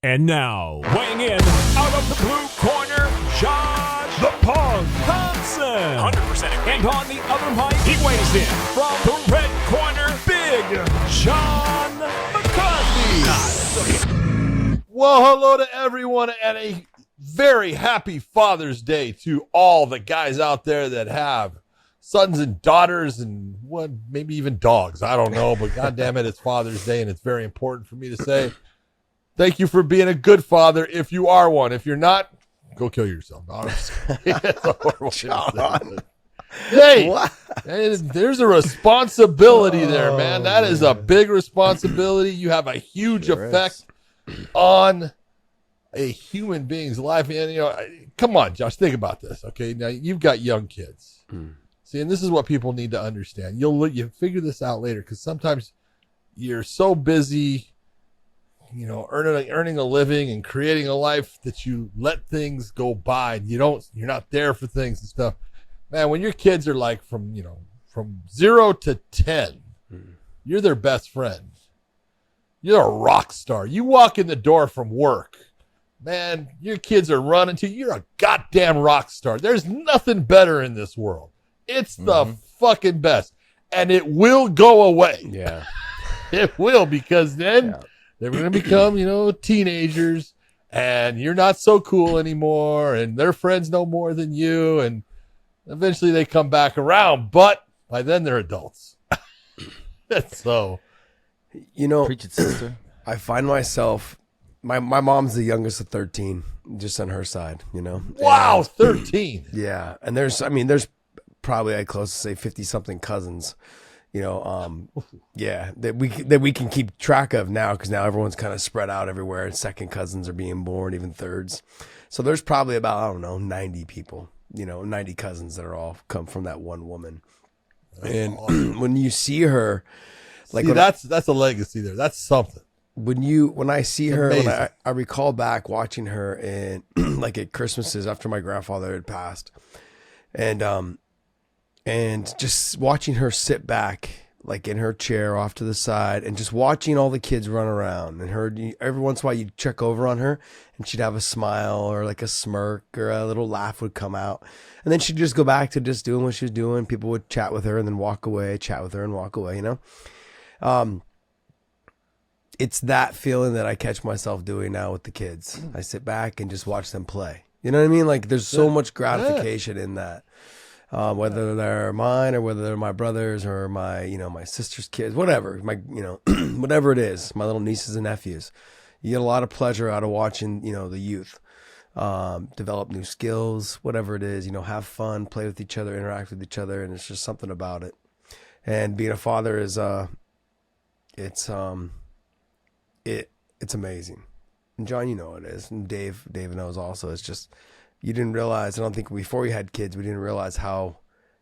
And now, weighing in out of the blue corner, Josh the Punk Thompson. 100%. And on the other mic, he weighs in from the red corner, Big John McCarthy. Well, hello to everyone and a very happy Father's Day to all the guys out there that have sons and daughters and what, maybe even dogs. I don't know, but goddamn it, it's Father's Day, and it's very important for me to say thank you for being a good father if you are one. If you're not, go kill yourself. No, I'm just kidding. That's a horrible thing to say. Hey, there's a responsibility there, man. That is a big responsibility. You have a huge effect on a human being's life. And, you know, come on, Josh, think about this. Okay, now you've got young kids. See, and this is what people need to understand. You'll figure this out later, because sometimes you're so busy, you know, earning a living and creating a life that you let things go by, and you're not there for things and stuff. Man, when your kids are like from 0 to 10, you're their best friend. You're a rock star. You walk in the door from work, man, your kids are running to you. You're a goddamn rock star. There's nothing better in this world. It's the fucking best. And it will go away. Yeah. It will, because then they're going to become, teenagers, and you're not so cool anymore, and their friends know more than you, and eventually they come back around, but by then they're adults. So, preach it, sister. I find myself, my mom's the youngest of 13, just on her side, Wow, 13. Yeah, and there's probably, I'd close to say 50 something cousins. That we can keep track of now, because now everyone's kind of spread out everywhere, and second cousins are being born, even thirds. So there's probably about 90 people, 90 cousins that are all come from that one woman. And awesome. When you see her, that's a legacy there. That's something. When I see her, I recall back watching her in like at Christmases after my grandfather had passed, and just watching her sit back, like in her chair off to the side, and just watching all the kids run around, and every once in a while you'd check over on her and she'd have a smile or like a smirk or a little laugh would come out. And then she'd just go back to just doing what she was doing. People would chat with her and then walk away, chat with her and walk away, It's that feeling that I catch myself doing now with the kids. I sit back and just watch them play. You know what I mean? Like there's so much gratification in that. Whether they're mine or whether they're my brothers or my, my sister's kids, whatever, whatever it is, my little nieces and nephews, you get a lot of pleasure out of watching, the youth, develop new skills, whatever it is, have fun, play with each other, interact with each other. And it's just something about it. And being a father is, it's amazing. And John, it is. And Dave knows also. It's just, you didn't realize, I don't think before we had kids, we didn't realize how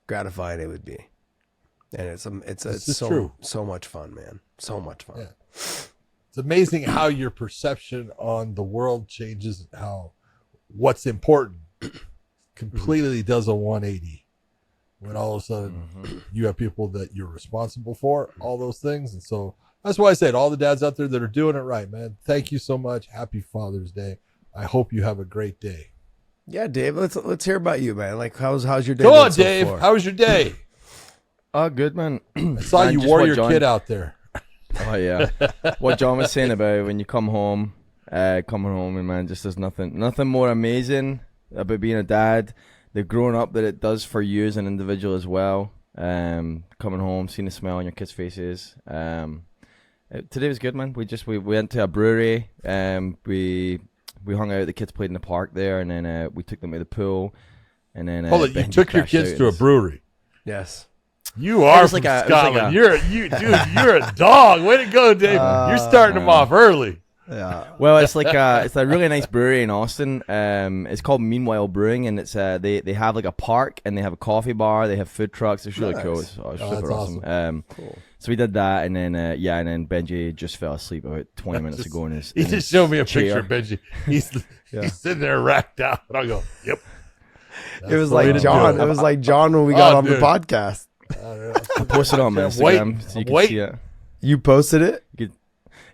gratifying it would be. And it's so much fun, man. So much fun. Yeah. It's amazing how your perception on the world changes, how what's important completely does a 180. When all of a sudden you have people that you're responsible for, all those things. And so that's why I said, all the dads out there that are doing it right, man, thank you so much. Happy Father's Day. I hope you have a great day. Yeah, Dave, let's hear about you, man. Like, how's your day? Go on, Dave. How was your day? Good, man. I saw you wore your kid out there. Oh, yeah. What John was saying about when you come home, and, man, just there's nothing more amazing about being a dad. The growing up that it does for you as an individual as well. Coming home, seeing the smile on your kids' faces. Today was good, man. We went to a brewery. We hung out, the kids played in the park there, and then we took them to the pool. And then hold it, you took your kids to a brewery? Yes. You are from Scotland. You're a dog. Way to go, Dave. You're starting them off early. Yeah. Well, it's like it's a really nice brewery in Austin. It's called Meanwhile Brewing, and it's they have like a park, and they have a coffee bar. They have food trucks. It's really cool. It's super awesome. Cool. So we did that, and then and then Benji just fell asleep about 20 minutes ago. He just showed me a picture of Benji. He's sitting there racked out, and I go, "Yep." It was like John. It was like John when we got on the podcast. I posted it on my Instagram, so you can see it. You posted it?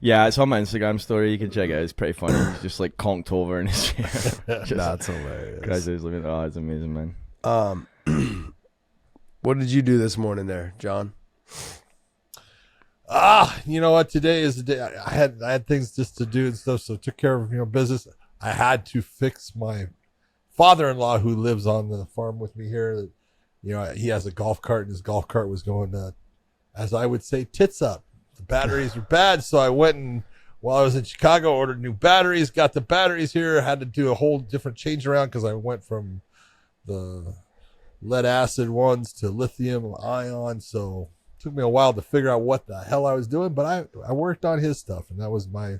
Yeah, it's on my Instagram story. You can check it out. It's pretty funny. He's just like conked over in his chair. That's hilarious. Guys, it's amazing, man. What did you do this morning there, John? You know what? Today is the day. I had things just to do and stuff, so took care of business. I had to fix my father-in-law who lives on the farm with me here. He has a golf cart, and his golf cart was going, as I would say, tits up. The batteries were bad, so I went and, while I was in Chicago, ordered new batteries, got the batteries here, had to do a whole different change around because I went from the lead acid ones to lithium ion, so it took me a while to figure out what the hell I was doing, but I worked on his stuff, and that was my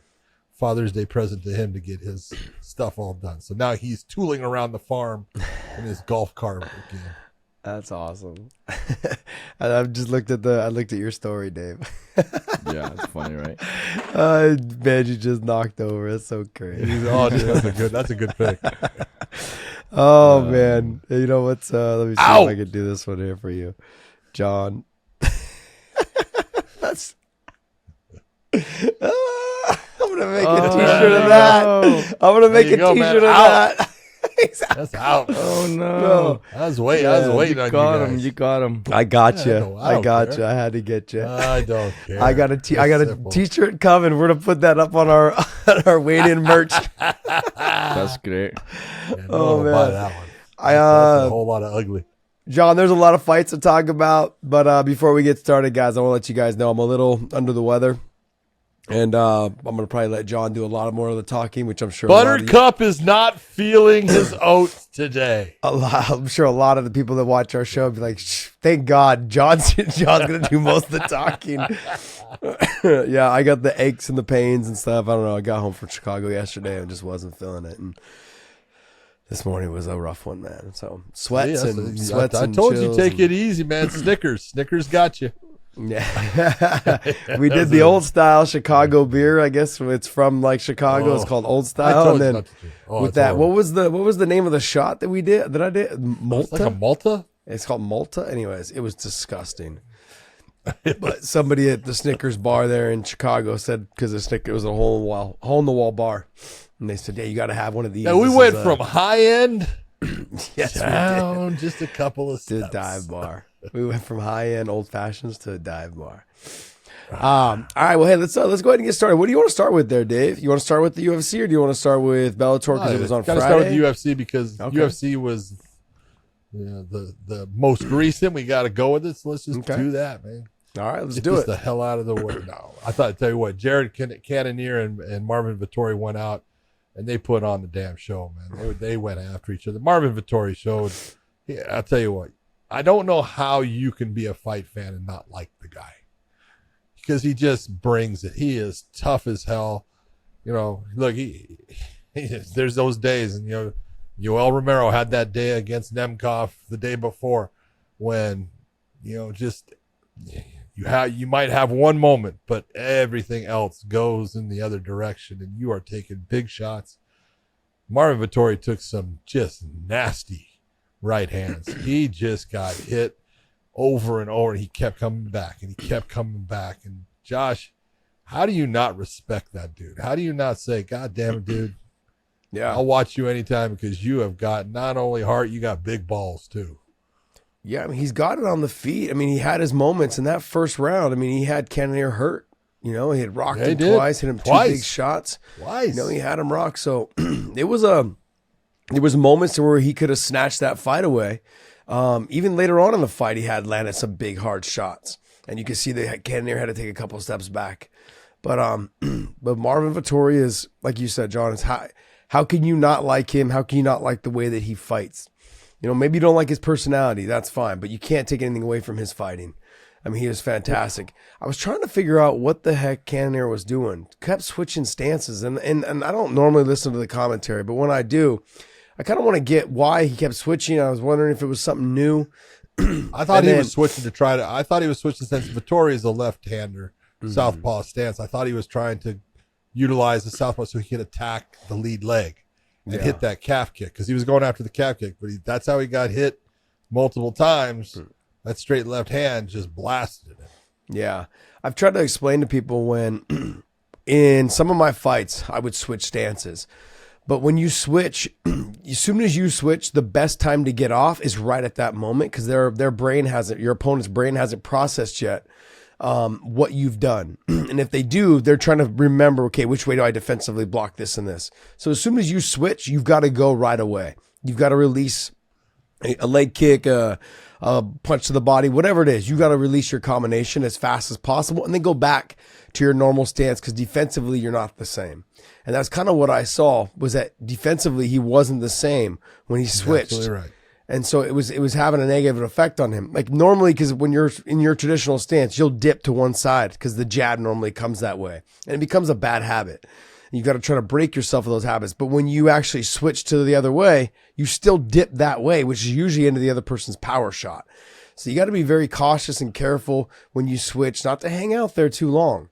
Father's Day present to him to get his stuff all done. So now he's tooling around the farm in his golf cart again. That's awesome. And I looked at your story, Dave. Yeah, it's funny, right? Man, you just knocked over. It's so crazy. Oh, dude, that's a good pick. Oh man, you know what's? Let me see Ow! if I can do this one here for you, John. That's. I'm gonna make a T-shirt of that. I'm gonna make a go, T-shirt man. of Out. that. Exactly. That's out. Oh no! I was waiting on you guys. You got him. I got you. no, I I don't got care. you. I had to get you. I don't care. I got a Simple. T-shirt coming. We're gonna put that up on our on our weigh-in merch. That's great. Yeah, no Oh, one will buy man. that one. I That's a whole lot of ugly. John, there's a lot of fights to talk about, but before we get started, guys, I want to let you guys know I'm a little under the weather, and I'm gonna probably let John do a lot more of the talking, which I'm sure Buttercup is not feeling his oats today. I'm sure a lot of the people that watch our show be like, "Thank God, John's gonna do most of the talking." Yeah, I got the aches and the pains and stuff. I don't know. I got home from Chicago yesterday and just wasn't feeling it, and this morning was a rough one, man. So sweats I and told you, chills take and- it easy, man. Snickers got you. Yeah, we did the old style Chicago beer. I guess it's from like Chicago. It's called Old I Style. told And you then not to do. Oh, with it's that, horrible. what was the name of the shot that we did? That I did It's like a Malta. Malta. It's called Malta. Anyways, it was disgusting. But somebody at the Snickers bar there in Chicago said, because the Snickers was a hole in the wall bar, and they said, "Yeah, you got to have one of these." Yeah, we This went is, from high end yes, we did. down just a couple of To a steps. dive bar. We went from high end old fashions to a dive bar. All right, well, hey, let's go ahead and get started. What do you want to start with there, Dave? You want to start with the UFC, or do you want to start with Bellator because it was on Gotta Friday? start with the UFC because Okay. UFC was the most recent. We got to go with it. So let's just Okay. do that, man. All right, let's Get do this it. the hell out of the way. No, I tell you what, Jared Cannonier and Marvin Vettori went out and they put on the damn show, man. They went after each other. Marvin Vettori showed. Yeah, I'll tell you what. I don't know how you can be a fight fan and not like the guy, because he just brings it. He is tough as hell. Look, there's those days, and Yoel Romero had that day against Nemkov the day before, when just you might have one moment, but everything else goes in the other direction, and you are taking big shots. Marvin Vettori took some just nasty right hands. He just got hit over and over, and he kept coming back, and he kept coming back. And Josh, how do you not respect that dude? How do you not say, "God damn it, dude, Yeah, I'll watch you anytime," because you have got not only heart, you got big balls too. yeah. I mean, he's got it on the feet. I mean, he had his moments in that first round. I mean, he had Cannonier hurt. He had rocked Yeah, he him did. twice, hit him Twice. two big shots. Twice. He had him rock. So there was moments where he could have snatched that fight away. Even later on in the fight, he had landed some big hard shots, and you could see that Cannonier had to take a couple of steps back. But Marvin Vettori is, like you said, John, is how can you not like him? How can you not like the way that he fights? Maybe you don't like his personality. That's fine, but you can't take anything away from his fighting. I mean, he was fantastic. I was trying to figure out what the heck Cannonier was doing. Kept switching stances, and I don't normally listen to the commentary, but when I do, I kind of want to get why he kept switching. I was wondering if it was something new. I thought he was switching I thought he was switching since Vettori is a left-hander, southpaw stance. I thought he was trying to utilize the southpaw so he could attack the lead leg and hit that calf kick, because he was going after the calf kick, but that's how he got hit multiple times. That straight left hand just blasted him. Yeah. I've tried to explain to people when in some of my fights, I would switch stances. But when you switch, as soon as you switch, the best time to get off is right at that moment because your opponent's brain hasn't processed yet what you've done. And if they do, they're trying to remember, okay, which way do I defensively block this and this? So as soon as you switch, you've got to go right away. You've got to release a leg kick, a punch to the body, whatever it is. You got to release your combination as fast as possible and then go back to your normal stance because defensively you're not the same. And that's kind of what I saw was that defensively he wasn't the same when he switched. Absolutely right. And so it was having a negative effect on him. Like normally, because when you're in your traditional stance, you'll dip to one side because the jab normally comes that way, and it becomes a bad habit. You got to try to break yourself of those habits. But when you actually switch to the other way, you still dip that way, which is usually into the other person's power shot. So you got to be very cautious and careful when you switch, not to hang out there too long.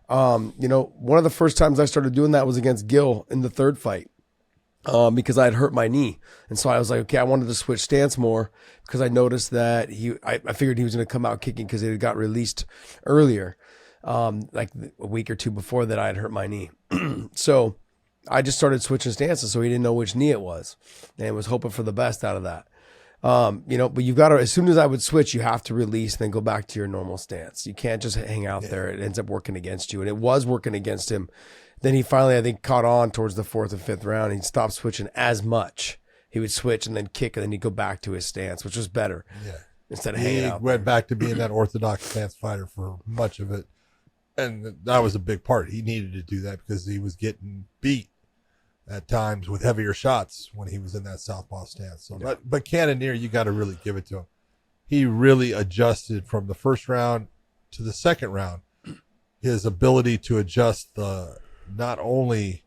One of the first times I started doing that was against Gil in the third fight. Because I had hurt my knee. And so I was like, okay, I wanted to switch stance more because I noticed that I figured he was going to come out kicking because it got released earlier. Like a week or two before that I had hurt my knee. So I just started switching stances so he didn't know which knee it was and was hoping for the best out of that. But you've got to, as soon as I would switch, you have to release and then go back to your normal stance. You can't just hang out there. It ends up working against you. And it was working against him. Then he finally, I think, caught on towards the fourth and fifth round. He stopped switching as much. He would switch and then kick, and then he'd go back to his stance, which was better. Yeah. Instead of hanging out. He went back to being that orthodox stance fighter for much of it. And that was a big part. He needed to do that because he was getting beat at times with heavier shots when he was in that southpaw stance. So, but Cannonier, you got to really give it to him. He really adjusted from the first round to the second round. His ability to adjust not only,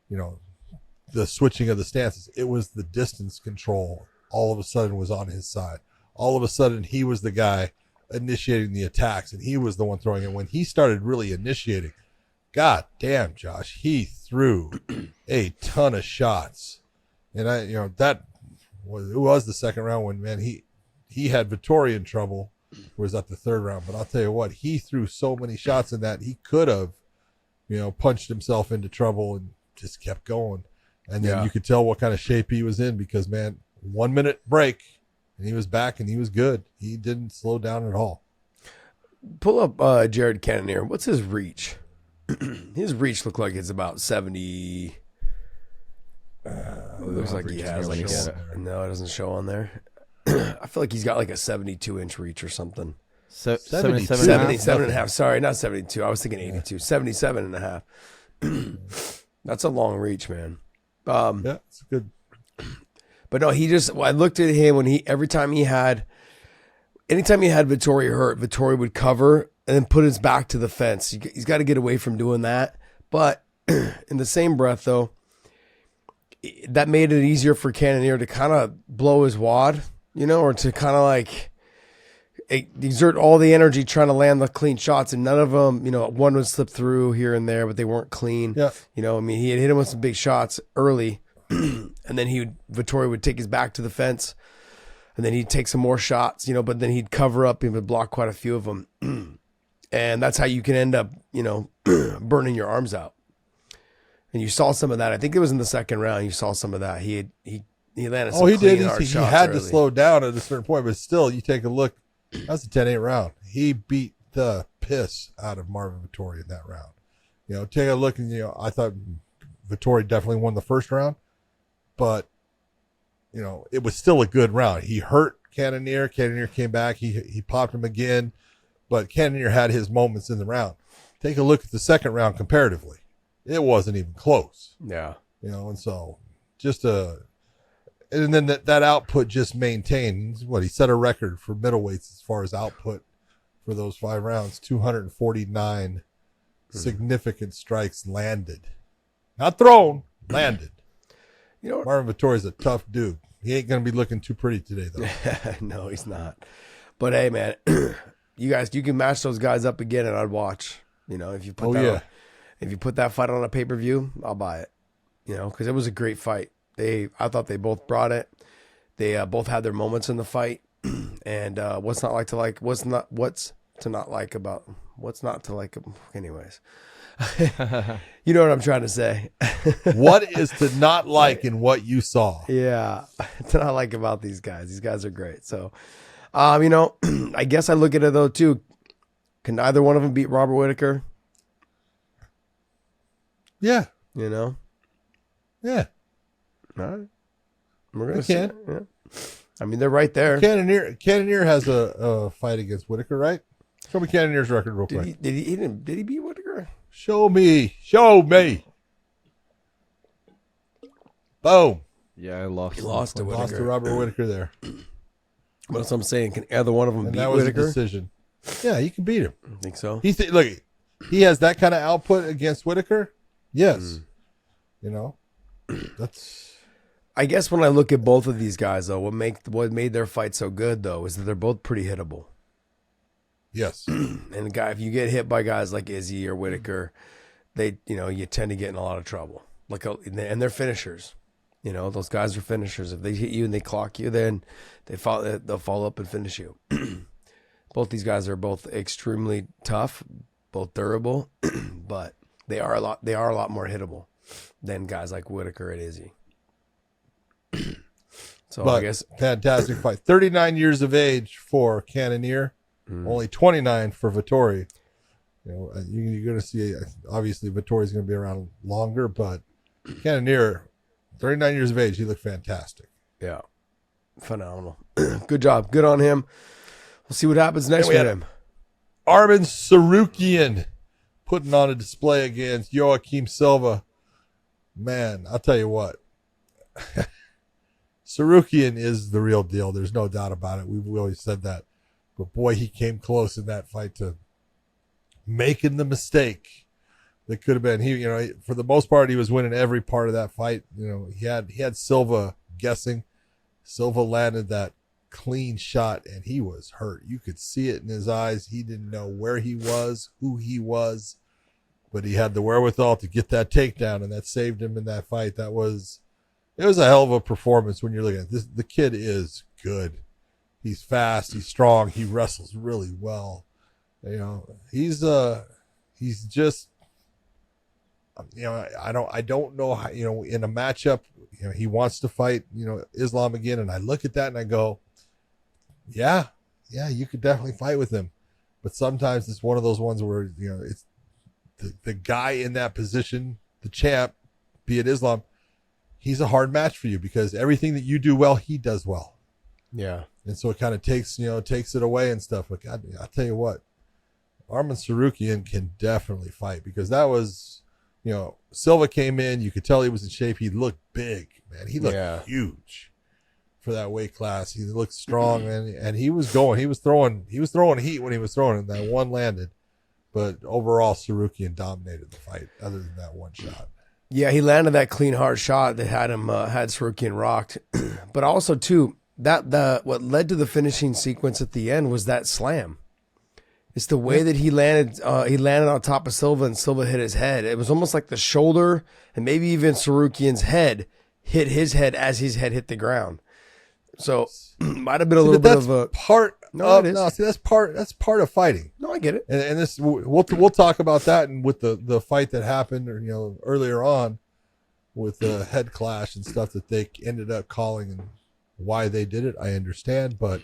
the switching of the stances, it was the distance control all of a sudden was on his side. All of a sudden he was the guy initiating the attacks and he was the one throwing it. When he started really initiating, God damn, Josh, he threw a ton of shots. And it was the second round when, man, he had Vettori in trouble. Was that the third round? But I'll tell you what, he threw so many shots in that he could have, punched himself into trouble and just kept going. And then you could tell what kind of shape he was in because, man, 1 minute break and he was back and he was good. He didn't slow down at all. Pull up Jared Cannonier. What's his reach? His reach looked like it's about 70. It looks like he has no, it doesn't show on there. I feel like he's got like a 72-inch reach or something. 77 and a half. Sorry, not 72. I was thinking 82. 77 and a half. That's a long reach, man. It's good. But no, I looked at him anytime he had Vettori hurt, Vettori would cover and then put his back to the fence. He's got to get away from doing that. But in the same breath, though, that made it easier for Cannonier to kind of blow his wad, or to kind of like exert all the energy trying to land the clean shots, and none of them, one would slip through here and there, but they weren't clean. Yeah. He had hit him with some big shots early, and then Vettori would take his back to the fence, and then he'd take some more shots, but then he'd cover up and would block quite a few of them. And that's how you can end up, burning your arms out. And you saw some of that. I think it was in the second round. You saw some of that. He landed some clean hard shots. He had to slow down at a certain point, but still, you take a look. That's a 10-8 round. He beat the piss out of Marvin Vettori in that round. Take a look, and I thought Vettori definitely won the first round, but it was still a good round. He hurt Cannonier. Cannonier came back. He popped him again, but Cannonier had his moments in the round. Take a look at the second round comparatively. It wasn't even close. Yeah. And so and then that output just maintained. He set a record for middleweights as far as output for those 5 rounds. 249 significant strikes landed. Not thrown, landed. Marvin Vettori's a tough dude. He ain't going to be looking too pretty today, though. No, he's not. But hey, man, you can match those guys up again, and I'd watch. If you put that fight on a pay-per-view, I'll buy it. Because it was a great fight. I thought they both brought it. They both had their moments in the fight. And what's not to like? Anyways, You know what I'm trying to say. What is to not like in what you saw? Yeah, that's what I like about these guys. These guys are great. So, I guess I look at it though too. Can either one of them beat Robert Whittaker? Yeah. Yeah. All right. We're gonna They see. can. Yeah. I mean, they're right there. Cannonier has a fight against Whittaker, right? Show me Cannonier's record real quick. Did he beat Whittaker? Show me. Boom. Yeah, I lost. He lost to Whittaker. Lost to Robert Whittaker there. But that's what I'm saying. Can either one of them And beat that was Whittaker? a decision. Yeah, you can beat him. I think so. Look, he has that kind of output against Whittaker. Yes. That's. I guess when I look at both of these guys, though, what made their fight so good, though, is that they're both pretty hittable. Yes. And the guy, if you get hit by guys like Izzy or Whittaker, you tend to get in a lot of trouble. And they're finishers. Those guys are finishers. If they hit you and they clock you, then they'll follow up and finish you. Both these guys are both extremely tough, both durable, but they are a lot more hittable than guys like Whittaker and Izzy. So But I guess fantastic fight. 39 years of age for Cannonier, only 29 for Vettori. You're going to see, obviously, Vettori's going to be around longer, but Cannonier, 39 years of age, he looked fantastic. yeah, phenomenal. Good job. Good on him. We'll see what happens next we with had him. Arman Sarukian putting on a display against Joaquim Silva. Man, I'll tell you what. Sarukian is the real deal. There's no doubt about it. We've always said that. But boy, he came close in that fight to making the mistake that could have been. He, for the most part, he was winning every part of that fight. He had Silva guessing. Silva landed that clean shot, and he was hurt. You could see it in his eyes. He didn't know where he was, who he was, but he had the wherewithal to get that takedown, and that saved him in that fight. It was a hell of a performance when you're looking at this. The kid is good. He's fast. He's strong. He wrestles really well. He's just, I don't know how, in a matchup, he wants to fight, Islam again. And I look at that and I go, yeah, you could definitely fight with him. But sometimes it's one of those ones where, it's the guy in that position, the champ, be it Islam, he's a hard match for you because everything that you do well, he does well. Yeah. And so it kind of takes it away and stuff. But God, I'll tell you what, Arman Sarukian can definitely fight because that was, Silva came in. You could tell he was in shape. He looked big, man. He looked huge for that weight class. He looked strong, and he was going. He was throwing heat when he was throwing it. That one landed. But overall, Sarukian dominated the fight other than that one shot. Yeah, he landed that clean, hard shot that had Sarukian rocked. But also, too, what led to the finishing sequence at the end was that slam. It's the way that he landed. He landed on top of Silva, and Silva hit his head. It was almost like the shoulder, and maybe even Sarukian's head hit his head as his head hit the ground. So might have been a little bit of a part. That's part of fighting. No, I get it. And this we'll talk about that, and with the fight that happened, earlier on, with the head clash and stuff that they ended up calling and why they did it. I understand, but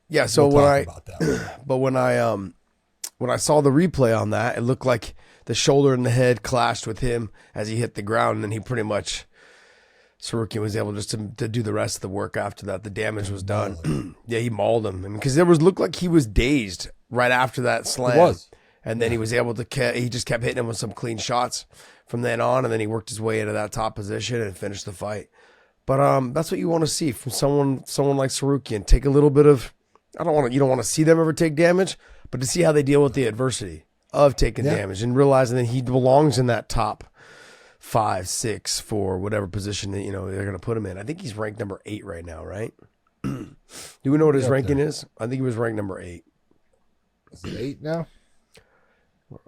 yeah. So we'll talk about that. But when I saw the replay on that, it looked like the shoulder and the head clashed with him as he hit the ground, and then he pretty much. Sarukian was able just to do the rest of the work after that. The damage was done. Yeah, he mauled him. Because looked like he was dazed right after that slam. He was. And then he was able to, he just kept hitting him with some clean shots from then on. And then he worked his way into that top position and finished the fight. But that's what you want to see from someone like Sarukian. Take a little bit of, you don't want to see them ever take damage, but to see how they deal with the adversity of taking damage and realizing that he belongs in that top 5, 6 for whatever position that they're going to put him in. I think he's ranked number 8 right now, right? Do we know what his ranking is? I think he was ranked number 8. Is it 8 now?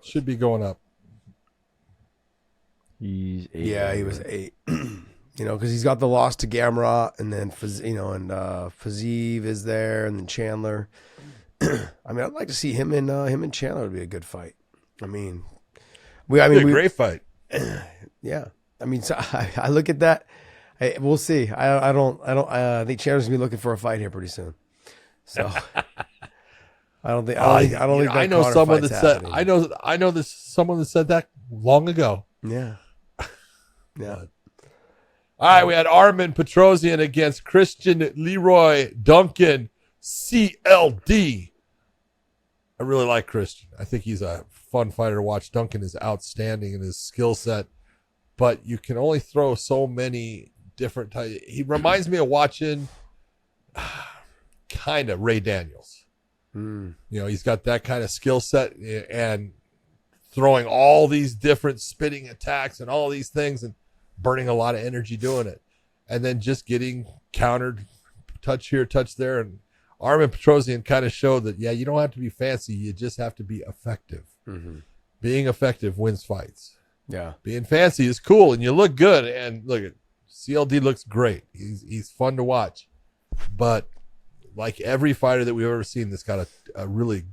Should be going up. He's 8. Yeah, he was 8. Because he's got the loss to Gamrot, and then Fazeev is there, and then Chandler. I mean, I'd like to see him and Chandler would be a good fight. I mean, great fight. Yeah. I mean, so I look at that. We'll see. I think Chandler's gonna be looking for a fight here pretty soon. So I don't think. I know someone that said. I know this. Someone that said that long ago. Yeah. Yeah. All right, we had Armin Petrosian against Christian Leroy Duncan, CLD. I really like Christian. I think he's a fun fighter to watch. Duncan is outstanding in his skill set, but you can only throw so many different types. He reminds me of watching kind of Ray Daniels. You know, he's got that kind of skill set and throwing all these different spitting attacks and all these things and burning a lot of energy doing it, and then just getting countered, touch here, touch there. And Armin Petrosian kind of showed that, yeah, you don't have to be fancy. You just have to be effective. Mm-hmm. Being effective wins fights. Yeah. Being fancy is cool, and you look good. And look at CLD looks great. He's fun to watch. But like every fighter that we've ever seen that's got a really,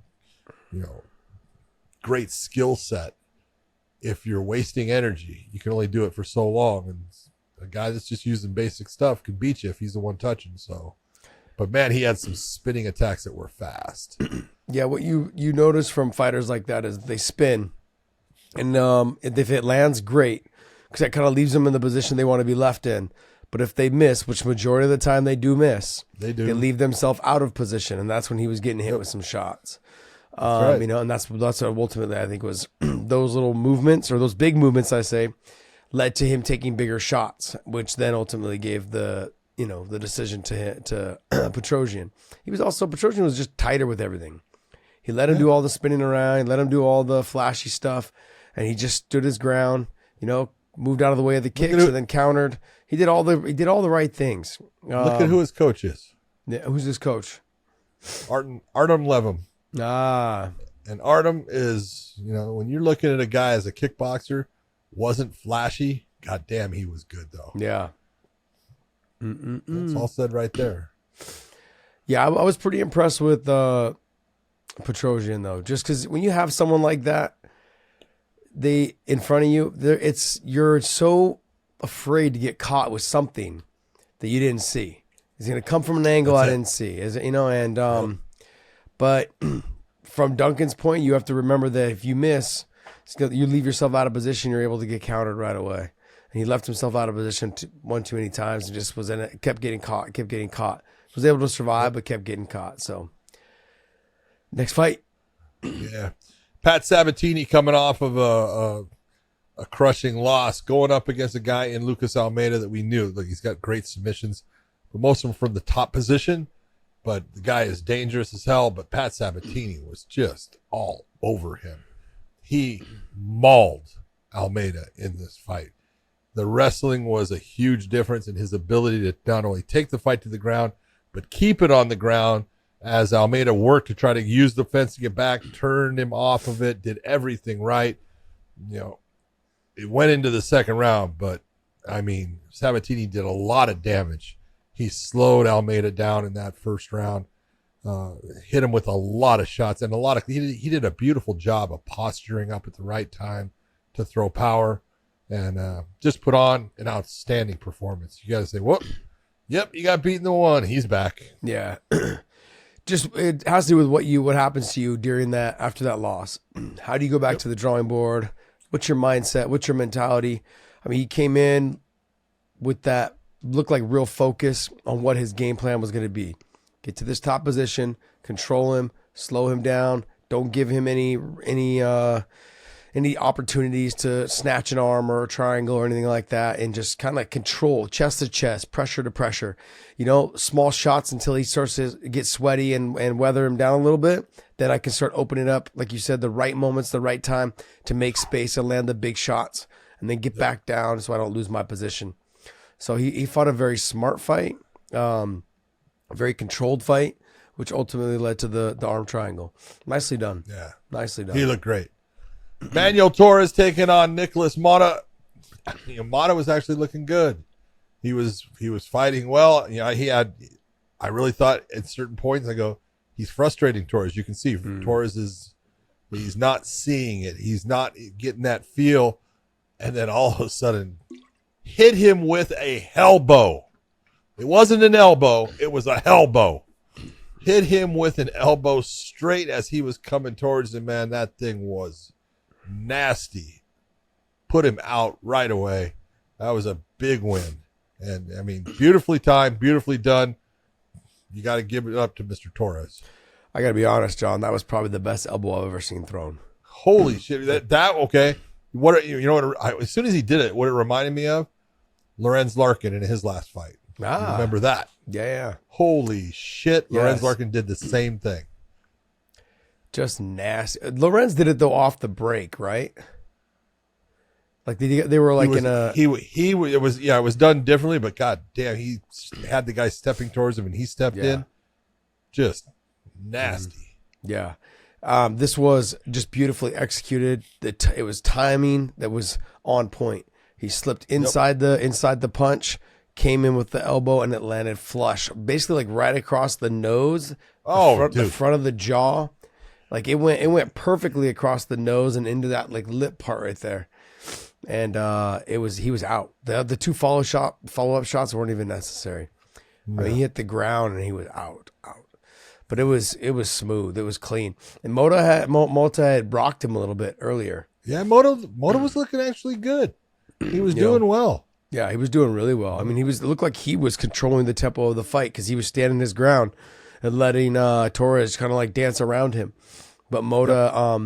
great skill set, if you're wasting energy, you can only do it for so long. And a guy that's just using basic stuff can beat you if he's the one touching. So, but man, he had some spinning attacks that were fast. Yeah, what you notice from fighters like that is they spin, and if it lands, great, because that kind of leaves them in the position they want to be left in. But if they miss, which majority of the time they do miss, they leave themselves out of position, and that's when he was getting hit with some shots. Right. And that's what ultimately I think was those little movements, or those big movements, I say, led to him taking bigger shots, which then ultimately gave the decision to Petrosian. Petrosian was just tighter with everything. He let him do all the spinning around, he let him do all the flashy stuff, and he just stood his ground, moved out of the way of the kicks and then countered. He did all the right things. Look at who his coach is. Yeah, who's his coach? Artem Levin. And Artem is, when you're looking at a guy as a kickboxer, wasn't flashy. God damn, he was good though. Yeah. That's all said right there. Yeah, I was pretty impressed with Petrosian though, just because when you have someone like that, in front of you, you're so afraid to get caught with something that you didn't see. He's gonna come from an angle I didn't see, but from Duncan's point, you have to remember that if you miss, you leave yourself out of position, you're able to get countered right away. And he left himself out of position one too many times and just was in it, kept getting caught. Was able to survive, but kept getting caught. So, next fight. Yeah. Pat Sabatini coming off of a crushing loss, going up against a guy in Lucas Almeida that we knew. Look, he's got great submissions, but most of them from the top position. But the guy is dangerous as hell. But Pat Sabatini was just all over him. He mauled Almeida in this fight. The wrestling was a huge difference in his ability to not only take the fight to the ground, but keep it on the ground as Almeida worked to try to use the fence to get back, turned him off of it, did everything right. It went into the second round, but, Sabatini did a lot of damage. He slowed Almeida down in that first round, hit him with a lot of shots, and he did a beautiful job of posturing up at the right time to throw power, and just put on an outstanding performance. You got to say, whoop, yep, you got beaten the one. He's back. Yeah. Just it has to do with what happens to you after that loss. How do you go back to the drawing board? What's your mindset? What's your mentality? He came in with that looked like real focus on what his game plan was going to be. Get to this top position, control him, slow him down. Don't give him any opportunities to snatch an arm or a triangle or anything like that, and just kind of like control, chest to chest, pressure to pressure. Small shots until he starts to get sweaty and weather him down a little bit. Then I can start opening up, like you said, the right moments, the right time to make space and land the big shots, and then get back down so I don't lose my position. So he fought a very smart fight, a very controlled fight, which ultimately led to the arm triangle. Nicely done. Yeah. Nicely done. He looked great. Manuel Torres taking on Nicholas Mata. Mata was actually looking good. He was fighting well. I really thought at certain points, I go, he's frustrating Torres. You can see Torres he's not seeing it. He's not getting that feel. And then all of a sudden hit him with a elbow. It wasn't an elbow. It was a elbow. Hit him with an elbow straight as he was coming towards him, man. That thing was nasty. Put him out right away. That was a big win. And, I mean, beautifully timed, beautifully done. You got to give it up to Mr. Torres. I got to be honest, John. That was probably the best elbow I've ever seen thrown. Holy shit. That okay. You know what? As soon as he did it, what it reminded me of? Lorenz Larkin in his last fight. You remember that? Yeah. Holy shit. Yes. Lorenz Larkin did the same thing. Just nasty. Lorenz did it, though, off the break, right? Like they were like it was done differently, but god damn, he had the guy stepping towards him and he stepped in. Just nasty. Yeah. This was just beautifully executed. It was timing that was on point. He slipped inside the punch, came in with the elbow, and it landed flush, basically like right across the nose. The front of the jaw, like it went perfectly across the nose and into that like lip part right there. And he was out. The two follow up shots weren't even necessary. No. I mean, he hit the ground and he was out. But it was smooth. It was clean. And Mota had rocked him a little bit earlier. Yeah, Mota was looking actually good. He was doing well. Yeah, he was doing really well. I mean, it looked like he was controlling the tempo of the fight because he was standing his ground and letting Torres kind of like dance around him. But Mota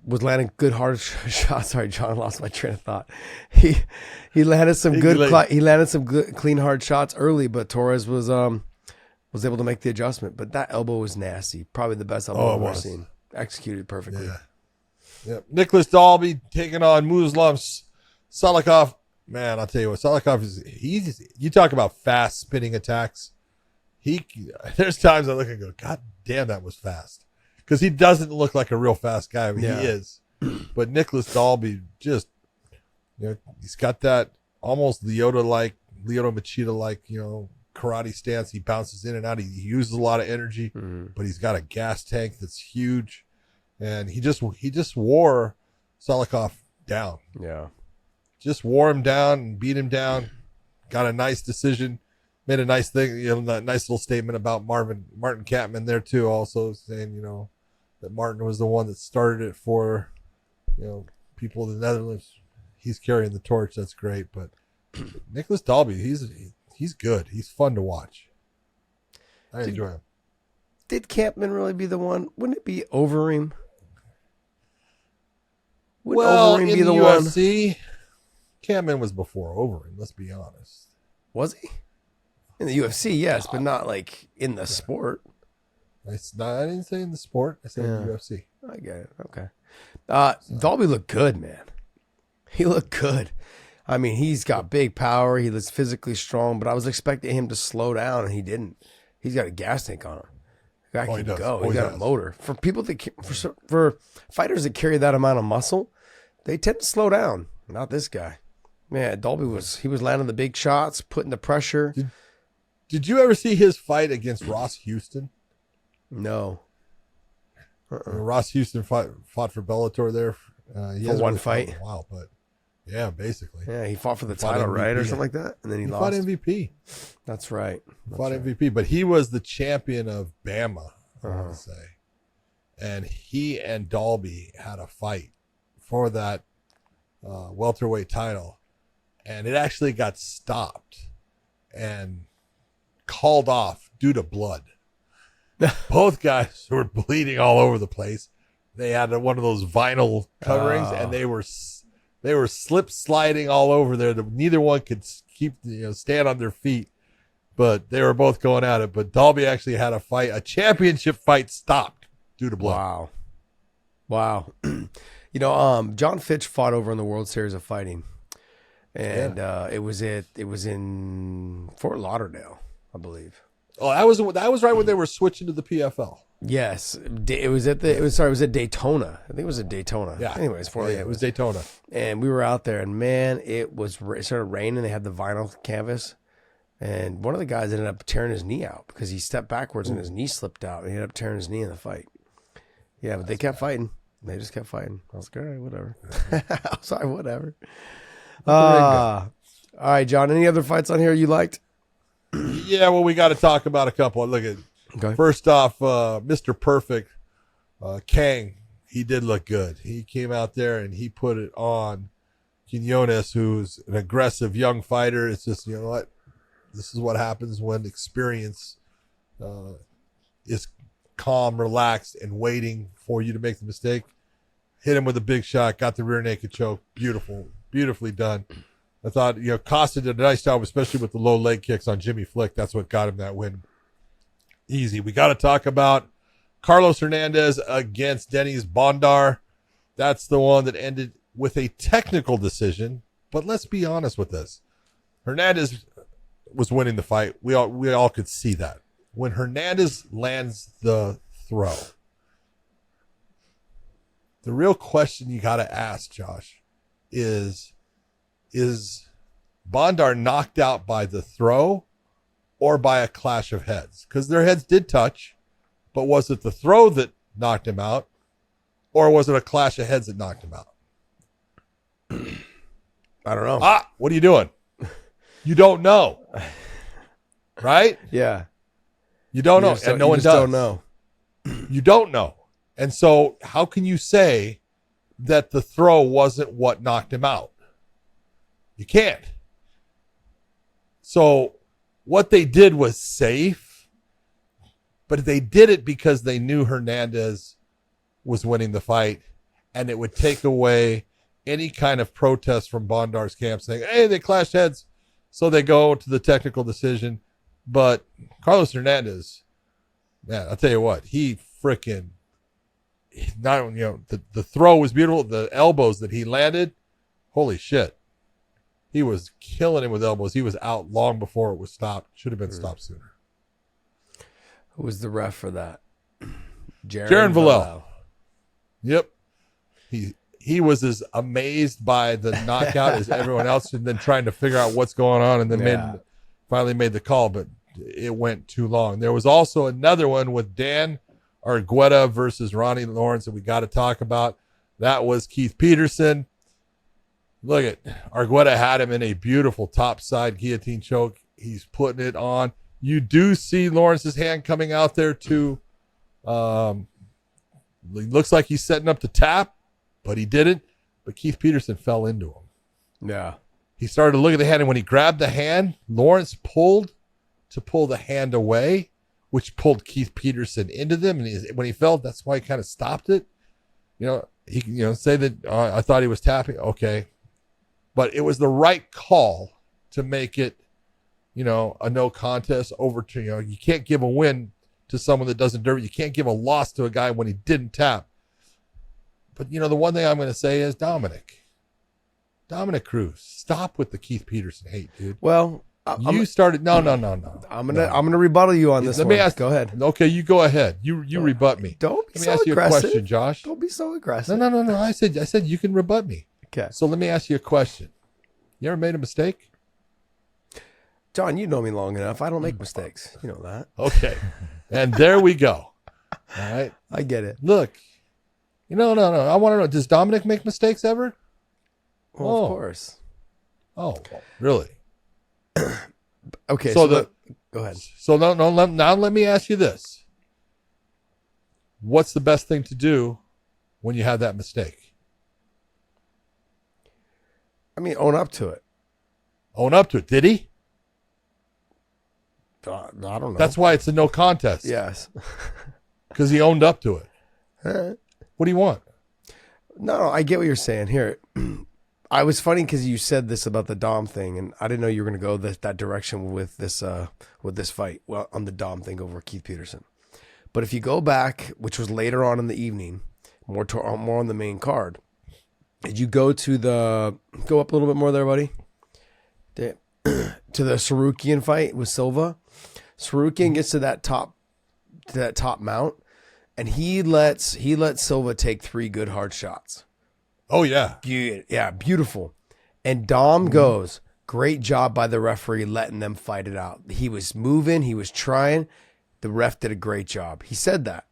was landing good hard shots. Sorry, John, lost my train of thought. He landed some good clean hard shots early, but Torres was able to make the adjustment. But that elbow was nasty. Probably the best elbow I've ever seen. Executed perfectly. Yeah. Yep. Nicholas Dalby taking on Muslim Salikov. Man, I'll tell you what, Salikov you talk about fast spinning attacks. There's times I look and go, God damn, that was fast. Because he doesn't look like a real fast guy. I mean, he is. But Nicholas Dalby just, he's got that almost Lyoto Machida-like, karate stance. He bounces in and out. He uses a lot of energy, but he's got a gas tank that's huge. And he just wore Salikov down. Yeah. Just wore him down and beat him down. Got a nice decision. Made a nice thing, a nice little statement about Martin Kampmann there too, also saying, that Martin was the one that started it for, people in the Netherlands. He's carrying the torch. That's great. But Nicholas Dalby, he's good. He's fun to watch. I enjoy him. Did Kampmann really be the one? Wouldn't it be Overeem? Overeem be the UFC, one? Kampmann was before Overeem, let's be honest. Was he? In the UFC, yes, but not like in the sport. I didn't say in the sport. I said in the UFC. I get it. Okay. Dalby looked good, man. He looked good. I mean, he's got big power. He looks physically strong, but I was expecting him to slow down, and he didn't. He's got a gas tank on him. The guy can go. He's got a motor. For people for fighters that carry that amount of muscle, they tend to slow down. Not this guy. Man, Dalby was landing the big shots, putting the pressure. Did you ever see his fight against Ross Houston? No. Ross Houston fought for Bellator there. For one fight? Wow, but yeah, basically. Yeah, he fought for the title, right? Or something like that? And then he lost. Fought MVP. That's right. MVP, but he was the champion of Bama, I want to say. And he and Dalby had a fight for that welterweight title. And it actually got stopped and called off due to blood. Both guys were bleeding all over the place. They had one of those vinyl coverings, and they were slip sliding all over there. Neither one could stand on their feet, but they were both going at it. But Dalby actually had a championship fight stopped due to blood. Wow. John Fitch fought over in the World Series of Fighting, and it was in Fort Lauderdale, I believe. Oh, that was right when they were switching to the PFL. Yes, it was at Daytona. I think it was at Daytona. Yeah. Anyways, it was Daytona. And we were out there, and man, it started raining. They had the vinyl canvas, And one of the guys ended up tearing his knee out because he stepped backwards and his knee slipped out. And he ended up tearing his knee in the fight. Yeah, but they kept fighting. They just kept fighting. I was like, all right, whatever. I was like, whatever. All right, John, any other fights on here you liked? Yeah, well, we got to talk about a couple. Look at First off, Mr. Perfect, Kang, he did look good. He came out there and he put it on Quinones, who's an aggressive young fighter. It's just, you know what? This is what happens when experience is calm, relaxed, and waiting for you to make the mistake. Hit him with a big shot, got the rear naked choke. Beautiful, beautifully done. I thought, Costa did a nice job, especially with the low leg kicks on Jimmy Flick. That's what got him that win. Easy. We got to talk about Carlos Hernandez against Denis Bondar. That's the one that ended with a technical decision. But let's be honest with this. Hernandez was winning the fight. We all could see that. When Hernandez lands the throw, the real question you got to ask, Josh, is Bondar knocked out by the throw or by a clash of heads? Because their heads did touch, but was it the throw that knocked him out, or was it a clash of heads that knocked him out? I don't know. What are you doing? You don't know. Right? Yeah. You don't know. And no one does. Don't know. You don't know. And so how can you say that the throw wasn't what knocked him out? You can't. So what they did was safe, but they did it because they knew Hernandez was winning the fight, and it would take away any kind of protest from Bondar's camp saying, hey, they clashed heads. So they go to the technical decision. But Carlos Hernandez, man, I'll tell you what, he freaking, the throw was beautiful. The elbows that he landed, holy shit. He was killing him with elbows. He was out long before it was stopped. Should have been stopped sooner. Who was the ref for that? Jaron Villel. Yep. He was as amazed by the knockout as everyone else, and then trying to figure out what's going on, and then finally made the call, but it went too long. There was also another one with Dan Argueta versus Ronnie Lawrence that we got to talk about. That was Keith Peterson. Look at Argueta had him in a beautiful topside guillotine choke. He's putting it on. You do see Lawrence's hand coming out there too. Looks like he's setting up to tap, but he didn't. But Keith Peterson fell into him. Yeah. He started to look at the hand, and when he grabbed the hand, Lawrence pulled to pull the hand away, which pulled Keith Peterson into them. And when he fell, that's why he kind of stopped it. He say that I thought he was tapping. Okay. But it was the right call to make it, a no contest over to, you can't give a win to someone that doesn't deserve it. You can't give a loss to a guy when he didn't tap. But, the one thing I'm going to say is Dominic Cruz, stop with the Keith Peterson hate, dude. Well, started. No. I'm gonna rebuttal you on this. Let me ask. Go ahead. Okay, you go ahead. You rebut me. Don't be Let me so ask you aggressive. a question, Josh. Don't be so aggressive. No. I said you can rebut me. Okay. So let me ask you a question. You ever made a mistake? John, you know me long enough. I don't make mistakes. You know that. Okay. And there we go. All right. I get it. Look. No. I want to know, does Dominic make mistakes ever? Well, of course. Oh, really? Okay. So go ahead. So now let me ask you this. What's the best thing to do when you have that mistake? I mean, own up to it. Own up to it. Did he? I don't know. That's why it's a no contest. Yes. Because he owned up to it. Huh? What do you want? No, I get what you're saying here. I was funny because you said this about the Dom thing, and I didn't know you were going to go that direction with this fight. Well, on the Dom thing over Keith Peterson. But if you go back, which was later on in the evening, more on the main card, did you go up a little bit more there, buddy? To the Sarukian fight with Silva. Sarukian gets to that top mount, and he lets Silva take 3 good hard shots. Oh yeah. Yeah, beautiful. And Dom goes, Great job by the referee letting them fight it out. He was moving. He was trying. The ref did a great job. He said that.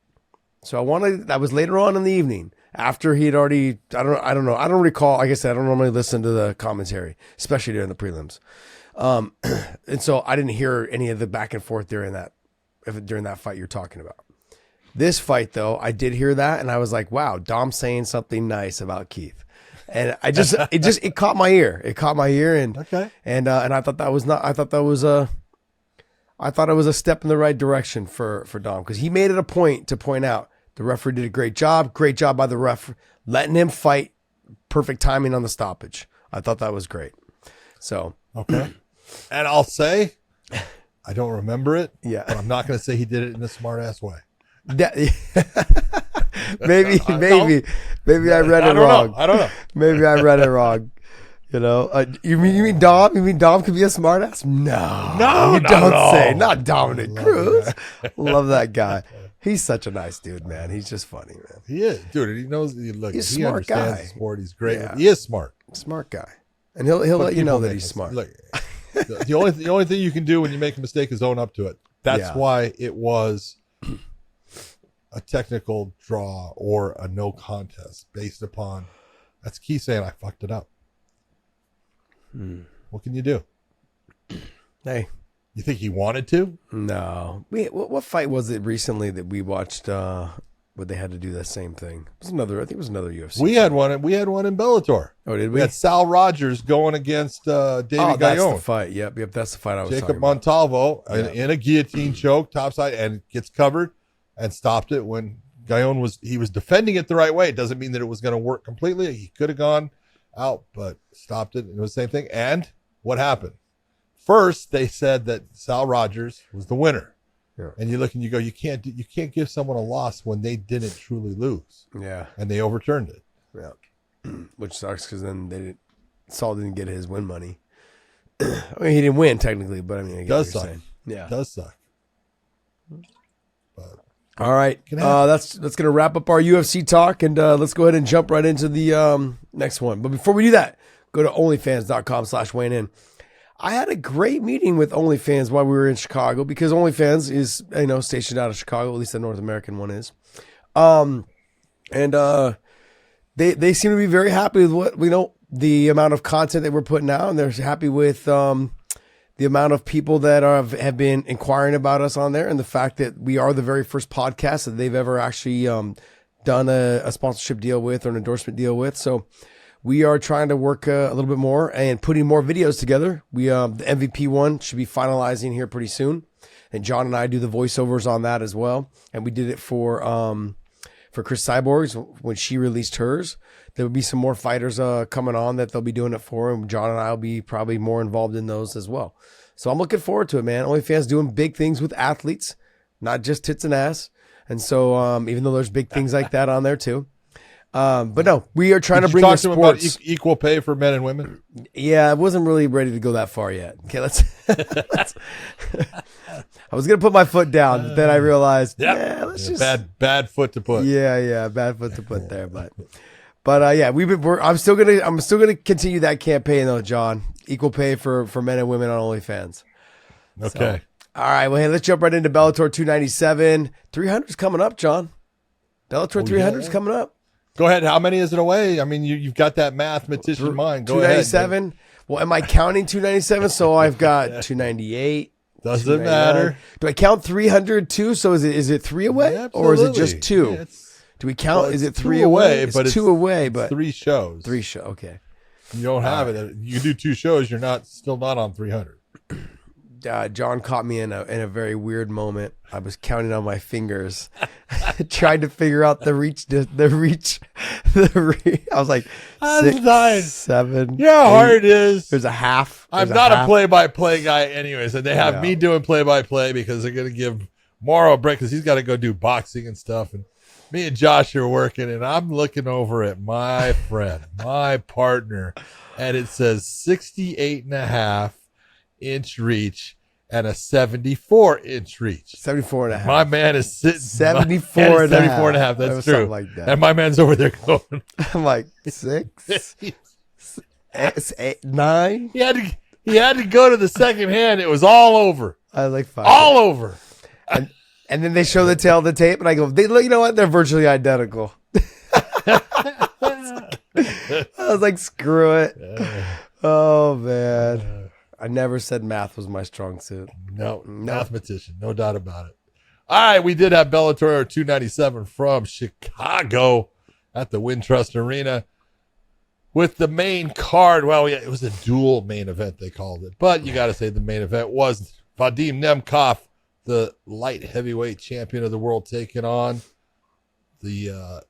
So that was later on in the evening after he had already, I don't know. I don't recall. Like I said, I don't normally listen to the commentary, especially during the prelims. And so I didn't hear any of the back and forth during that fight you're talking about. This fight though, I did hear that. And I was like, wow, Dom's saying something nice about Keith. And it caught my ear. It caught my ear. And, Okay. And I thought it was a step in the right direction for Dom, because he made it a point to point out the referee did a great job by the ref, letting him fight, perfect timing on the stoppage. I thought that was great. So, okay. And I'll say, I don't remember it. Yeah. But I'm not going to say he did it in a smart ass way. maybe I read it wrong. I don't know. Maybe I read it wrong. You know, you mean Dom? You mean Dom could be a smartass? No, you don't say. Not Dominic Cruz. Love that guy. He's such a nice dude, man. He's just funny, man. He is, dude. He knows. Look, He's a he smart understands guy. the sport. He's great. Yeah. He is smart. Smart guy, and he'll But let you know people that make he's smart. Look, the only thing you can do when you make a mistake is own up to it. That's Yeah. why it was a technical draw or a no contest based upon. That's key saying I fucked it up. What can you do? Hey, You think he wanted to? no. What fight was it recently that we watched? Where they had to do the same thing? It was another. I think it was another UFC. We had one in Bellator. Oh, did We we? had Sal Rogers going against David That's the Gane. fight. Yep. That's the fight I was Jacob talking about. Montalvo Yeah. in a guillotine choke, topside, and gets covered and stopped it when Gane was defending it the right way. It doesn't mean that it was going to work completely. He could have gone out, but stopped it. And it was the same thing. And what happened? First, they said that Sal Rogers was the winner. Yeah. And you look and you go, you can't give someone a loss when they didn't truly lose. Yeah. And they overturned it. Yeah. Which sucks because then Saul didn't get his win money. I mean, he didn't win technically, but I mean, I get Does what you're suck. saying. Yeah. It does suck. But All right. Can happen. That's gonna wrap up our UFC talk, and let's go ahead and jump right into the next one. But before we do that, go to onlyfans.com/weighing-in. I had a great meeting with OnlyFans while we were in Chicago, because OnlyFans is, stationed out of Chicago, at least the North American one is. They seem to be very happy with the amount of content that we're putting out, and they're happy with the amount of people that have been inquiring about us on there, and the fact that we are the very first podcast that they've ever actually done a sponsorship deal with or an endorsement deal with. So we are trying to work a little bit more and putting more videos together. The MVP one should be finalizing here pretty soon, and John and I do the voiceovers on that as well. And we did it for Chris Cyborg's when she released hers. There will be some more fighters coming on that they'll be doing it for, and John and I will be probably more involved in those as well. So I'm looking forward to it, man. OnlyFans doing big things with athletes, not just tits and ass. And so even though there's big things like that on there too. But no, we are trying to bring the talk to him about sports. equal pay for men and women. Yeah, I wasn't really ready to go that far yet. Okay, let's. I was gonna put my foot down, but then I realized, let's just bad foot to put. Yeah, bad foot to put there, but yeah, I'm still gonna continue that campaign though, John. Equal pay for men and women on OnlyFans. Okay. All right, well, hey, let's jump right into Bellator 297. 300's coming up, John. Bellator 300's coming up. Go ahead. How many is it away? I mean, you've got that mathematician mind. Go ahead. 297. Well, am I counting 297? So I've got 298. Doesn't matter. Do I count 300 too? So is it 3 away, Yeah, or is it absolutely. just 2? Yeah, Do we count? Is it it's 3 2 away? but It's 2 away, but 3 shows. 3 show. Okay. You don't have it. You do 2 shows. You're still not on 300. John caught me in a very weird moment. I was counting on my fingers, trying to figure out the reach. I was like, I'm 6, dying. 7. You know how 8. hard it is. There's a half. I'm There's not a half. play-by-play guy anyways, and they have Yeah. me doing play-by-play because they're going to give Morrow a break because he's got to go do boxing and stuff. And me and Josh are working, and I'm looking over at my friend, my partner, and it says 68.5-inch reach and a 74-inch reach. 74 and a half. My man is sitting 74 my man is and a 74 and a half. half. It That's was true. something like that. And my man's over there going. I'm like 6, 8, 9. He had to, He had to go to the second hand. It was all over. I like 5. All over. And then they show the tail of the tape, and I go, you know what? They're virtually identical. I was like, screw it. Oh, man. I never said math was my strong suit. No, mathematician. No doubt about it. All right, we did have Bellator 297 from Chicago at the Wintrust Arena with the main card. Well, it was a dual main event, they called it. But you got to say the main event was Vadim Nemkov, the light heavyweight champion of the world, taking on the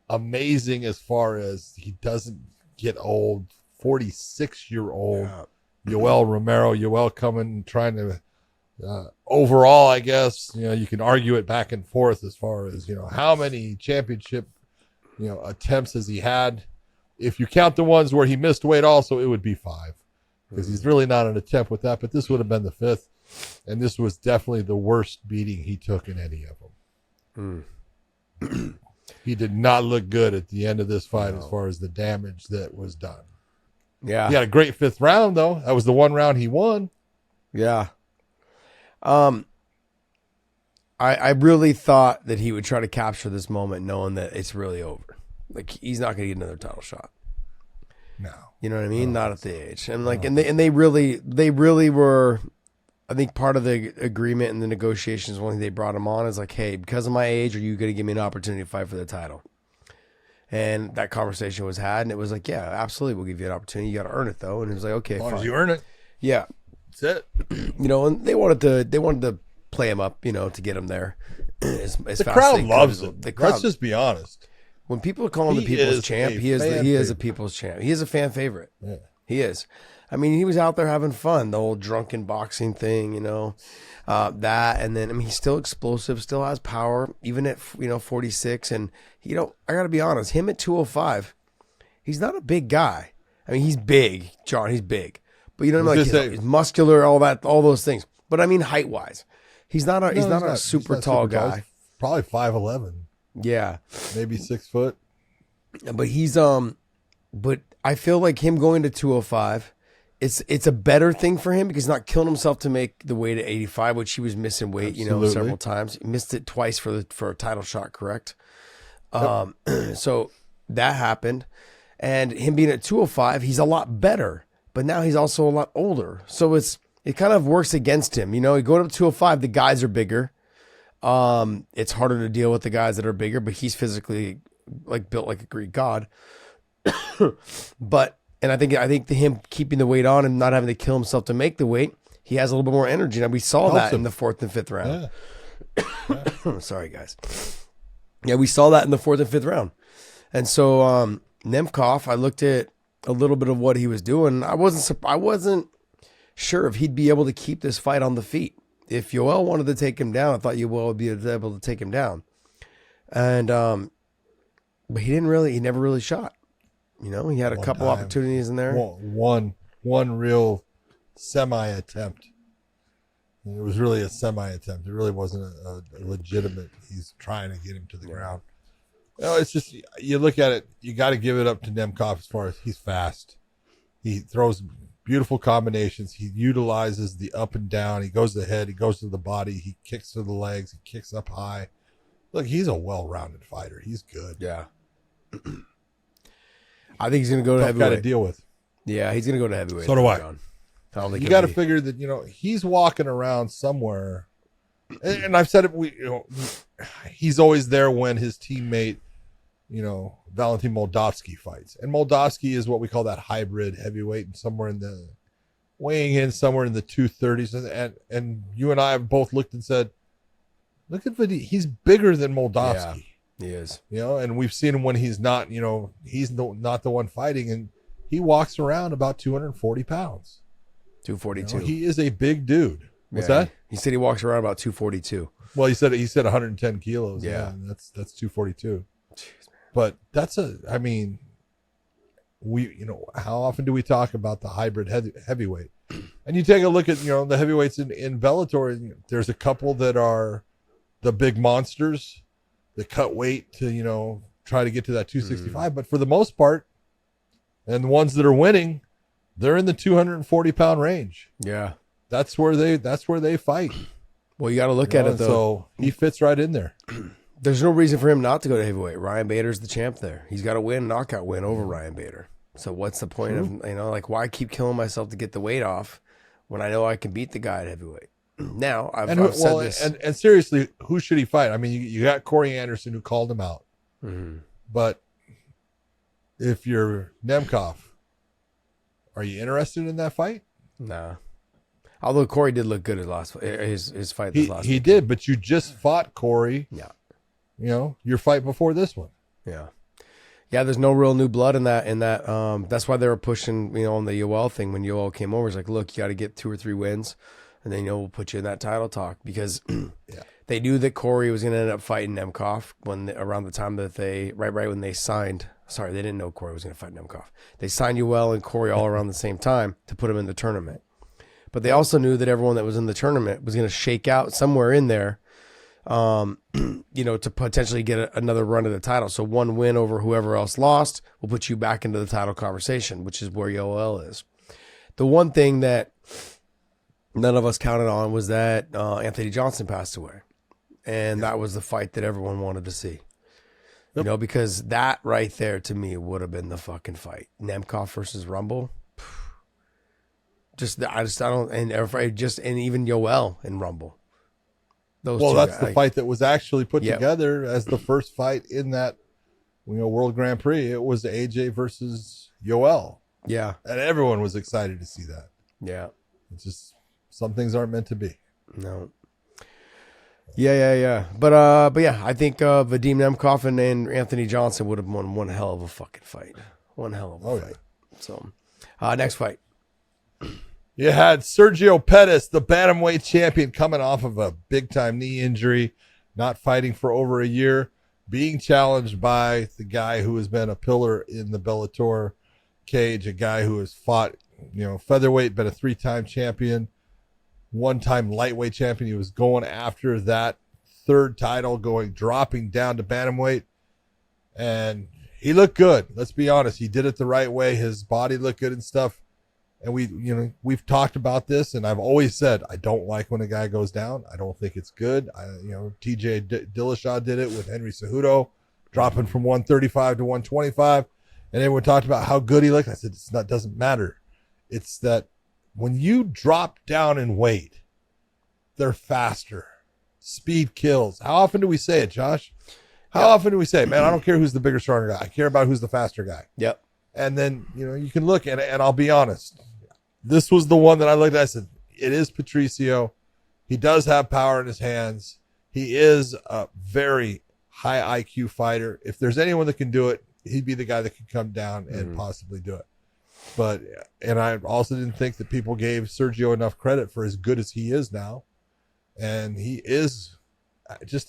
amazing, as far as he doesn't get old, 46-year-old Yoel Romero. Yoel coming, trying to overall, I guess, you can argue it back and forth as far as, how many championship, attempts has he had. If you count the ones where he missed weight also, it would be 5. Because he's really not an attempt with that, but this would have been the 5th. And this was definitely the worst beating he took in any of them. He did not look good at the end of this fight as far as the damage that was done. Yeah. He had a great 5th round, though. That was the one round he won. Yeah. I really thought that he would try to capture this moment knowing that it's really over. Like, he's not going to get another title shot. No. You know what I mean? Not at the age. And they really were, I think part of the agreement and the negotiations when they brought him on is like, hey, because of my age, are you going to give me an opportunity to fight for the title? And that conversation was had, and it was like, yeah, absolutely, we'll give you an opportunity. You got to earn it, though. And it was like, okay, as long fine. as you earn it. Yeah. That's it. And they wanted to play him up, to get him there. As The fast crowd as they loves could. him. The crowd, Let's just be honest. when people call him the He people's is champ, a he is fan a favorite. people's champ. He is a fan favorite. Yeah. He is. I mean, he was out there having fun, the whole drunken boxing thing, that, and then, he's still explosive, still has power, even at, 46. And, I got to be honest, him at 205, he's not a big guy. I mean, he's big, John, he's big. But he's muscular, all those things. But I mean, height wise, he's not a super tall guy. He's probably 5'11". Yeah, maybe 6 foot. but he's but I feel like him going to 205, it's a better thing for him because he's not killing himself to make the weight at 85, which he was missing weight, Absolutely. several times. He missed it twice for a title shot, correct? Yep. So that happened, and him being at 205, he's a lot better. But now he's also a lot older. So it kind of works against him. You go to 205, the guys are bigger. It's harder to deal with the guys that are bigger, but he's physically built like a Greek god. And I think him keeping the weight on and not having to kill himself to make the weight, he has a little bit more energy. Now we saw that in the 4th and 5th round. Yeah. Sorry, guys. Yeah, we saw that in the 4th and 5th round. And so Nemkov, I looked at a little bit of what he was doing. I wasn't sure if he'd be able to keep this fight on the feet. If Yoel wanted to take him down, I thought Yoel would be able to take him down. And but he never really shot. He had a couple opportunities in there. One real semi-attempt. It was really a semi-attempt. It really wasn't a legitimate, he's trying to get him to the ground. It's just, you look at it, you got to give it up to Nemkov as far as he's fast. He throws beautiful combinations. He utilizes the up and down. He goes to the head. He goes to the body. He kicks to the legs. He kicks up high. Look, he's a well-rounded fighter. He's good. Yeah. I think he's going to go to Tough guy heavyweight. to deal with. Yeah, he's going to go to heavyweight. So do I. John. don't think You got to figure that, he's walking around somewhere. And I've said it, he's always there when his teammate, Valentin Moldavsky fights. And Moldavsky is what we call that hybrid heavyweight, and weighing in somewhere in the 230s. And you and I have both looked and said, look at Vadim. He's bigger than Moldavsky. Yeah, he is. And we've seen him when he's not, he's not the one fighting, and he walks around about 240 pounds. 242. He is a big dude. What's Yeah. that? He said he walks around about 242. Well, he said 110 kilos. Yeah. And that's 242. But that's how often do we talk about the hybrid heavyweight? And you take a look at, the heavyweights in Bellator, there's a couple that are the big monsters that cut weight to, try to get to that 265. But for the most part, and the ones that are winning, They're in the 240-pound range. Yeah. That's where they fight. Well, you got to look at it, though. So he fits right in there. There's no reason for him not to go to heavyweight. Ryan Bader's the champ there. He's got a knockout win over Ryan Bader. So what's the point of, like, why keep killing myself to get the weight off when I know I can beat the guy at heavyweight? Now, I've said this. And seriously, who should he fight? I mean, you got Corey Anderson who called him out. Mm-hmm. But if you're Nemkov, are you interested in that fight? Nah. Although Corey did look good at his fight this last He week. did, but you just fought Corey. Yeah. Your fight before this one. Yeah. Yeah, there's no real new blood in that. That's why they were pushing, on the Yoel thing when Yoel came over. It's like, look, you got to get 2 or 3 wins, and then we'll put you in that title talk because they knew that Corey was going to end up fighting Nemkov around the time that right when they signed. Sorry, they didn't know Corey was going to fight Nemkov. They signed Yoel and Corey all around the same time to put him in the tournament. But they also knew that everyone that was in the tournament was going to shake out somewhere in there, to potentially get another run at the title. So 1 win over whoever else lost will put you back into the title conversation, which is where Yoel is. The one thing that none of us counted on was that Anthony Johnson passed away. And that was the fight that everyone wanted to see. Yep. Because that right there to me would have been the fucking fight. Nemkov versus Rumble. I don't, and even Yoel and Rumble. That's the fight that was actually put together as the first fight in that, World Grand Prix. It was AJ versus Yoel. Yeah. And everyone was excited to see that. Yeah. It's just, some things aren't meant to be. No. Yeah. But yeah, I think Vadim Nemkov and Anthony Johnson would have won one hell of a fucking fight. One hell of a fight. Yeah. So, next fight. You had Sergio Pettis, the bantamweight champion, coming off of a big-time knee injury, not fighting for over a year, being challenged by the guy who has been a pillar in the Bellator cage, a guy who has fought, featherweight, been a 3-time champion, 1-time lightweight champion. He was going after that 3rd title, dropping down to bantamweight, and he looked good. Let's be honest. He did it the right way. His body looked good and stuff. And we've talked about this, and I've always said I don't like when a guy goes down. I don't think it's good. TJ Dillashaw did it with Henry Cejudo, dropping from 135 to 125, and everyone talked about how good he looked. I said it doesn't matter. It's that when you drop down in weight, they're faster. Speed kills. How often do we say it, Josh? How often do we say, man, I don't care who's the bigger, stronger guy. I care about who's the faster guy. Yep. And then, you can look at it, and I'll be honest. This was the one that I looked at. I said, it is Patricio. He does have power in his hands. He is a very high IQ fighter. If there's anyone that can do it, he'd be the guy that could come down and possibly do it. And I also didn't think that people gave Sergio enough credit for as good as he is now. And he is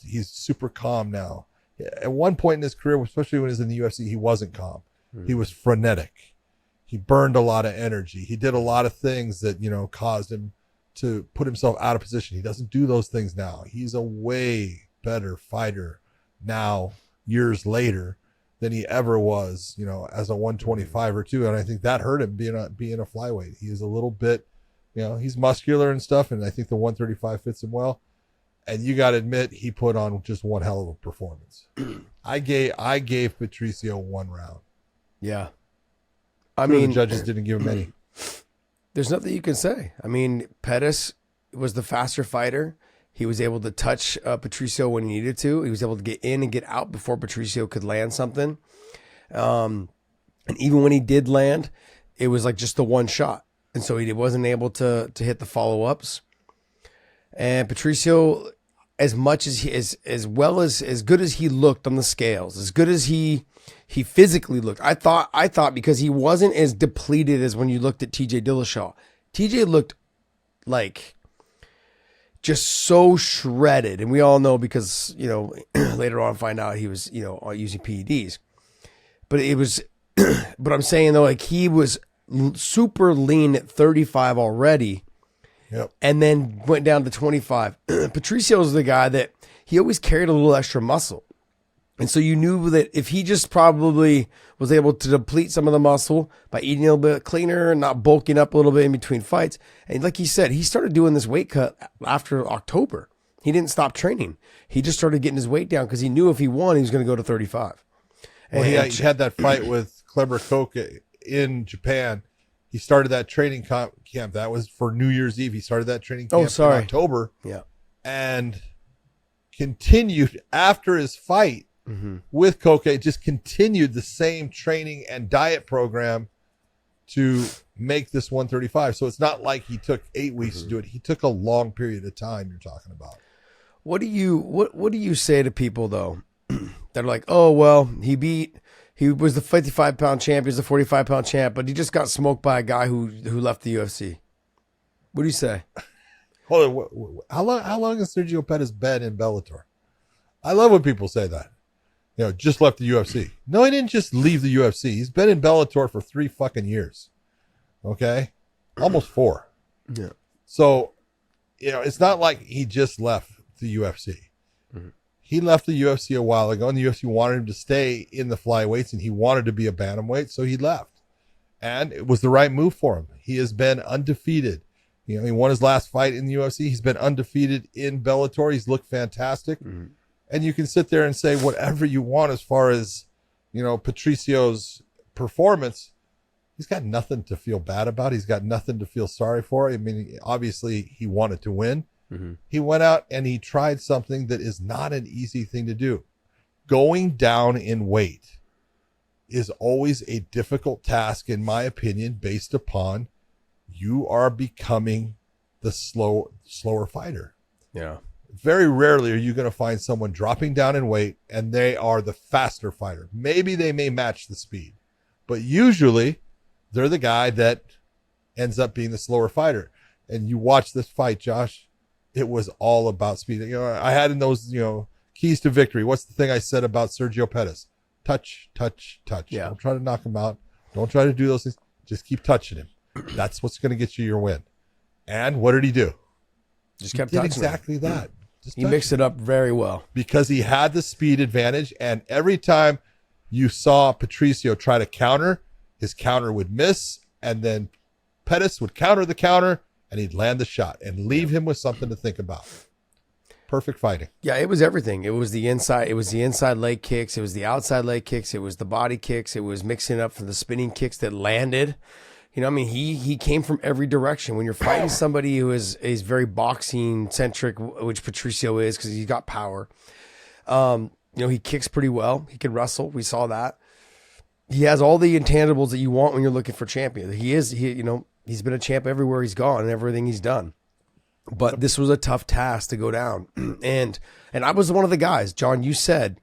he's super calm now. At one point in his career, especially when he was in the UFC, he wasn't calm. He was frenetic. He burned a lot of energy. He did a lot of things that, caused him to put himself out of position. He doesn't do those things now. He's a way better fighter now, years later, than he ever was, as a 125 or 2. And I think that hurt him being a flyweight. He is a little bit, he's muscular and stuff. And I think the 135 fits him well. And you got to admit, he put on just one hell of a performance. I gave Patricio 1 round. Yeah. The judges didn't give him any. There's nothing you can say. Pettis was the faster fighter. He was able to touch Patricio when he needed to. He was able to get in and get out before Patricio could land something. And even when he did land, it was like just the one shot. And so he wasn't able to hit the follow-ups. And Patricio, as much as as good as he looked on the scales, as good as he physically looked. I thought because he wasn't as depleted as when you looked at TJ Dillashaw. TJ looked like just so shredded. And we all know because, later on find out he was, using PEDs. But it was, but I'm saying though, like he was super lean at 35 already. Yep. And then went down to 25. Patricio's the guy that he always carried a little extra muscle. And so you knew that if he just probably was able to deplete some of the muscle by eating a little bit cleaner and not bulking up a little bit in between fights. And like he said, he started doing this weight cut after October. He didn't stop training. He just started getting his weight down because he knew if he won, he was going to go to 35. Well, he had that fight with Kleber Koch in Japan. He started that training camp. That was for New Year's Eve. He started that training camp in October. Yeah. And continued after his fight with Koke, just continued the same training and diet program to make this 135. So it's not like he took 8 weeks to do it. He took a long period of time you're talking about. What do you say to people though that are like, oh well, he was the 55-pound champ, he was the 45-pound champ, but he just got smoked by a guy who left the UFC. What do you say? Hold on, how long has Sergio Pettis been in Bellator? I love when people say that. Just left the UFC. No, he didn't just leave the UFC. He's been in Bellator for 3 fucking years. Okay? Almost 4. Yeah. So, it's not like he just left the UFC. He left the UFC a while ago, and the UFC wanted him to stay in the flyweights, and he wanted to be a bantamweight, so he left. And it was the right move for him. He has been undefeated. He won his last fight in the UFC. He's been undefeated in Bellator. He's looked fantastic. And you can sit there and say whatever you want as far as, Patricio's performance. He's got nothing to feel bad about. He's got nothing to feel sorry for. I mean, obviously he wanted to win. He went out and he tried something that is not an easy thing to do. Going down in weight is always a difficult task, in my opinion, based upon you are becoming the slower fighter. Yeah. Very rarely are you going to find someone dropping down in weight and they are the faster fighter. Maybe they may match the speed, but usually they're the guy that ends up being the slower fighter. And you watch this fight, Josh, it was all about speed. I had in those, keys to victory. What's the thing I said about Sergio Pettis? Touch, touch, touch. Yeah. Don't try to knock him out. Don't try to do those things. Just keep touching him. That's what's going to get you your win. And what did he do? Just kept He did touching exactly that. He mixed it up very well. Because he had the speed advantage, and every time you saw Patricio try to counter, his counter would miss, and then Pettis would counter the counter, and he'd land the shot and leave him with something to think about. Perfect fighting. Yeah, it was everything. It was the inside leg kicks, it was the outside leg kicks, it was the body kicks, it was mixing it up for the spinning kicks that landed. He came from every direction. When you're fighting somebody who is very boxing centric, which Patricio is because he's got power. He kicks pretty well. He can wrestle. We saw that. He has all the intangibles that you want when you're looking for champion. He's been a champ everywhere he's gone and everything he's done. But this was a tough task to go down. And I was one of the guys, John, you said,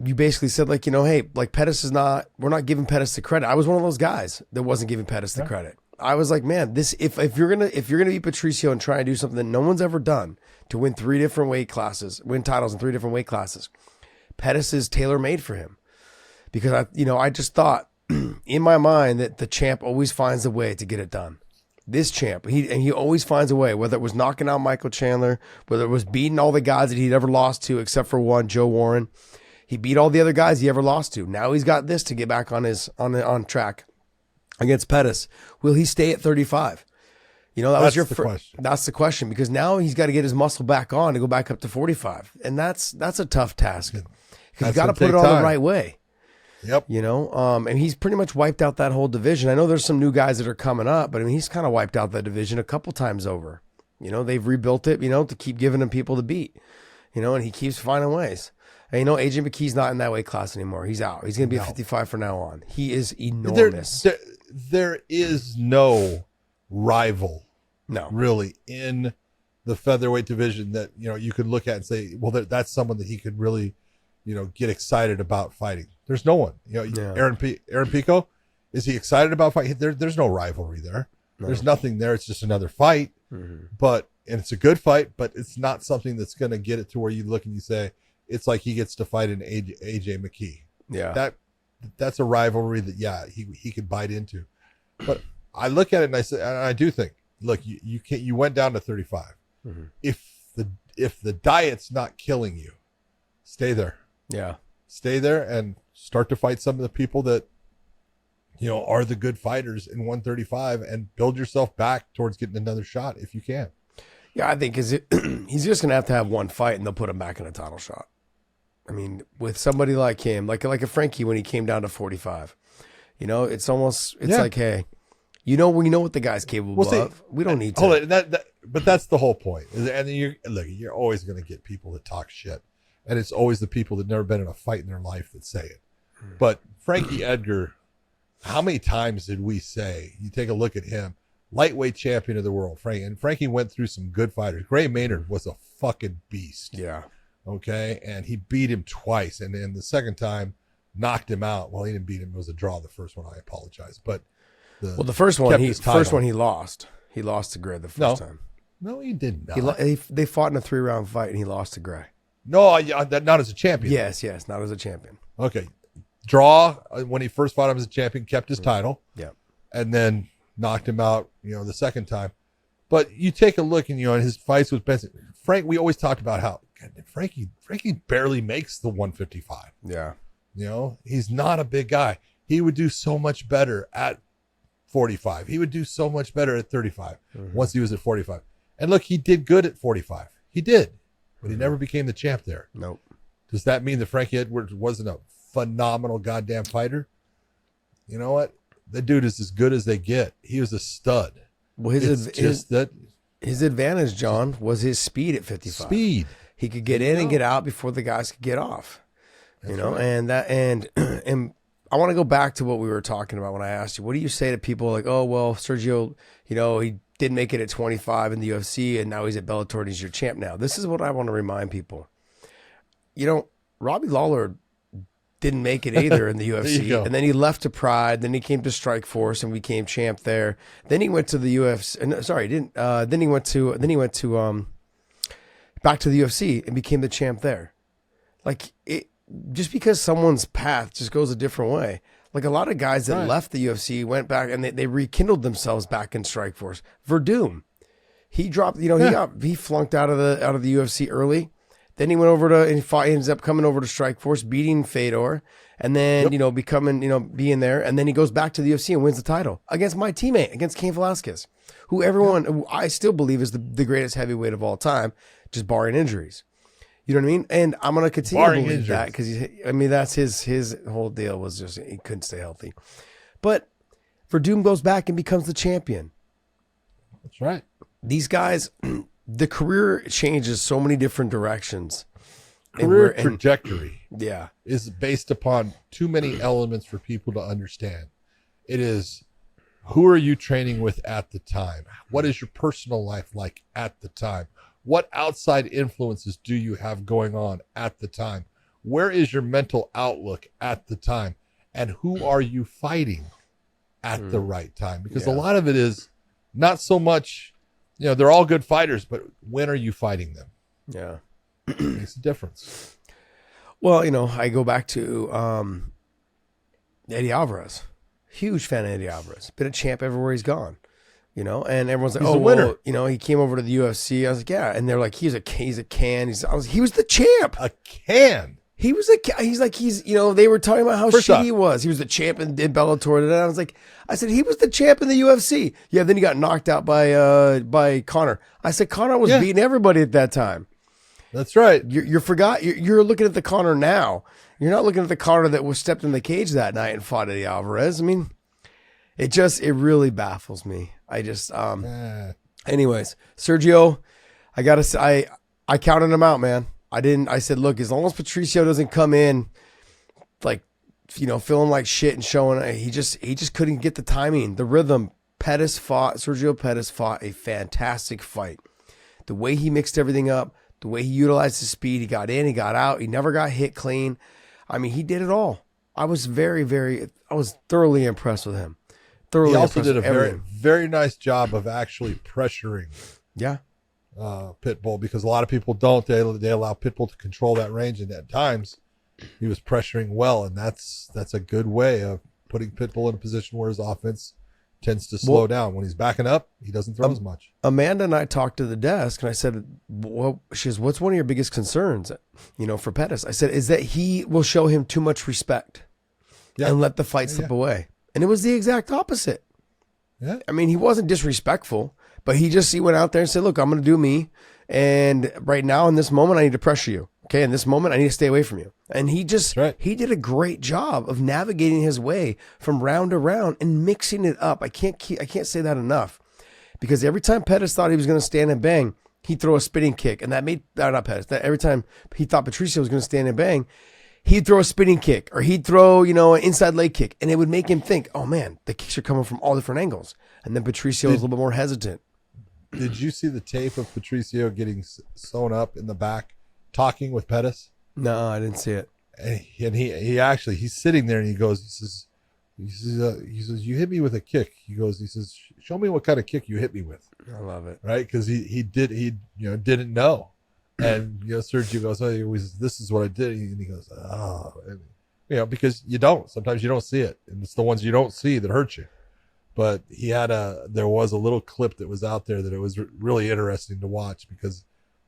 you basically said hey, Pettis we're not giving Pettis the credit. I was one of those guys that wasn't giving Pettis the credit. I was like, man, this, if you're going to be Patricio and try and do something that no one's ever done to win 3 different weight classes, win titles in 3 different weight classes, Pettis is tailor-made for him. Because I just thought in my mind that the champ always finds a way to get it done. This champ, he always finds a way, whether it was knocking out Michael Chandler, whether it was beating all the guys that he'd ever lost to, except for one, Joe Warren. He beat all the other guys he ever lost to. Now he's got this to get back on track against Pettis. Will he stay at 35? That's the question. That's the question, because now he's got to get his muscle back on to go back up to 45, and that's a tough task. He's got to put it on the right way. Yep. And he's pretty much wiped out that whole division. I know there's some new guys that are coming up, but he's kind of wiped out that division a couple times over. They've rebuilt it, to keep giving him people to beat. And he keeps finding ways. And AJ McKee's not in that weight class anymore. He's out. He's going to be at 55 from now on. He is enormous. There is no rival, really, in the featherweight division that you could look at and say, well, that's someone that he could really, get excited about fighting. There's no one. Aaron Pico, is he excited about fighting? There's no rivalry there. No. There's nothing there. It's just another fight, and it's a good fight, but it's not something that's going to get it to where you look and you say, it's like he gets to fight an AJ McKee. Yeah. That's a rivalry that, he could bite into. But I look at it and I say, and I do think, look, you went down to 35. If if the diet's not killing you, stay there. Yeah. Stay there and start to fight some of the people that, are the good fighters in 135 and build yourself back towards getting another shot if you can. Yeah, I think he's just going to have one fight and they'll put him back in a title shot. I mean, with somebody like him, like a Frankie when he came down to 45, it's like, hey, we know what the guy's capable of. We don't need to. Hold it, but that's the whole point. And you're always going to get people that talk shit. And it's always the people that never been in a fight in their life that say it. But Frankie Edgar, how many times did we say, you take a look at him, lightweight champion of the world, Frankie went through some good fighters. Gray Maynard was a fucking beast. Yeah. Okay. And he beat him twice. And then the second time knocked him out. Well, he didn't beat him. It was a draw. The first one, I apologize. But the first one he lost. He lost to Gray the first time. No, he did not. They fought in a 3-round fight and he lost to Gray. No, not as a champion. Yes, not as a champion. Okay. Draw when he first fought him as a champion, kept his title. Yeah. And then knocked him out, the second time. But you take a look and, in his fights with Benson, Frank, we always talked about how Frankie barely makes the 155. Yeah. He's not a big guy. He would do so much better at 45. He would do so much better at 35 once he was at 45. And look, he did good at 45. He did. But he never became the champ there. Nope. Does that mean that Frankie Edwards wasn't a phenomenal goddamn fighter? You know what? The dude is as good as they get. He was a stud. Well, his advantage, John, was his speed at 55. Speed. He could get in and get out before the guys could get off. That's right. And I want to go back to what we were talking about when I asked you, what do you say to people like, oh, well, Sergio, he didn't make it at 25 in the UFC and now he's at Bellator and he's your champ now. This is what I want to remind people. Robbie Lawler didn't make it either in the UFC. And then he left to Pride. Then he came to Strikeforce and became champ there. Then he went to the UFC. Sorry, he didn't. Then he went to back to the UFC and became the champ there. Like just because someone's path just goes a different way. Like a lot of guys that left the UFC went back and they rekindled themselves back in Strikeforce. Verdum, he dropped. He flunked out of the UFC early. Then he went over to and fought, ends up coming over to Strikeforce, beating Fedor, and then becoming being there, and then he goes back to the UFC and wins the title against my teammate, against Cain Velasquez, who I still believe is the greatest heavyweight of all time, just barring injuries. You know what I mean? And I'm gonna continue to believe that because that's his whole deal was just he couldn't stay healthy. But Verdum goes back and becomes the champion. That's right. These guys. The career changes so many different directions. Career trajectory yeah, is based upon too many elements for people to understand. It is, who are you training with at the time? What is your personal life like at the time? What outside influences do you have going on at the time? Where is your mental outlook at the time? And who are you fighting at the right time? Because a lot of it is not so much... they're all good fighters, but when are you fighting them? Yeah. It makes a difference. Well, I go back to Eddie Alvarez. Huge fan of Eddie Alvarez. Been a champ everywhere he's gone. And everyone's like, he's a winner. Well, he came over to the UFC. I was like, yeah. And they're like, he's a can. He was the champ. A can. He's they were talking about how shitty he was. He was the champ in Bellator. And I said, he was the champ in the UFC. Yeah, then he got knocked out by Conor. I said, Conor was beating everybody at that time. That's right. You're looking at the Conor now. You're not looking at the Conor that was stepped in the cage that night and fought Eddie Alvarez. I mean, it really baffles me. Anyways, Sergio, I counted him out, man. I said, look, as long as Patricio doesn't come in feeling like shit and showing, he just couldn't get the timing, the rhythm. Sergio Pettis fought a fantastic fight. The way he mixed everything up, the way he utilized his speed, he got in, he got out, he never got hit clean. I mean, he did it all. I was thoroughly impressed with him. He also did a very, very nice job of actually pressuring. Yeah. Pitbull, because a lot of people don't. They allow Pitbull to control that range, and at times he was pressuring well, and that's a good way of putting Pitbull in a position where his offense tends to slow down. When he's backing up, he doesn't throw as much. Amanda and I talked to the desk, and I said, she goes, what's one of your biggest concerns, for Pettis? I said, is that he will show him too much respect and let the fight slip away. And it was the exact opposite. Yeah. I mean, he wasn't disrespectful, but he went out there and said, look, I'm going to do me. And right now in this moment, I need to pressure you. Okay. In this moment, I need to stay away from you. And he did a great job of navigating his way from round to round and mixing it up. I can't say that enough, because every time Pettis thought he was going to stand and bang, he'd throw a spinning kick. And that made, not Pettis, that every time he thought Patricio was going to stand and bang, he'd throw a spinning kick, or he'd throw, an inside leg kick. And it would make him think, oh man, the kicks are coming from all different angles. And then Patricio was a little bit more hesitant. Did you see the tape of Patricio getting sewn up in the back, talking with Pettis? No, I didn't see it. And he's sitting there and he says, you hit me with a kick. He says, show me what kind of kick you hit me with. I love it. Right. Cause he didn't know. And, Sergio goes, oh, this is what I did. And he goes, oh, and, because sometimes you don't see it. And it's the ones you don't see that hurt you. But there was a little clip that was out there that it was really interesting to watch, because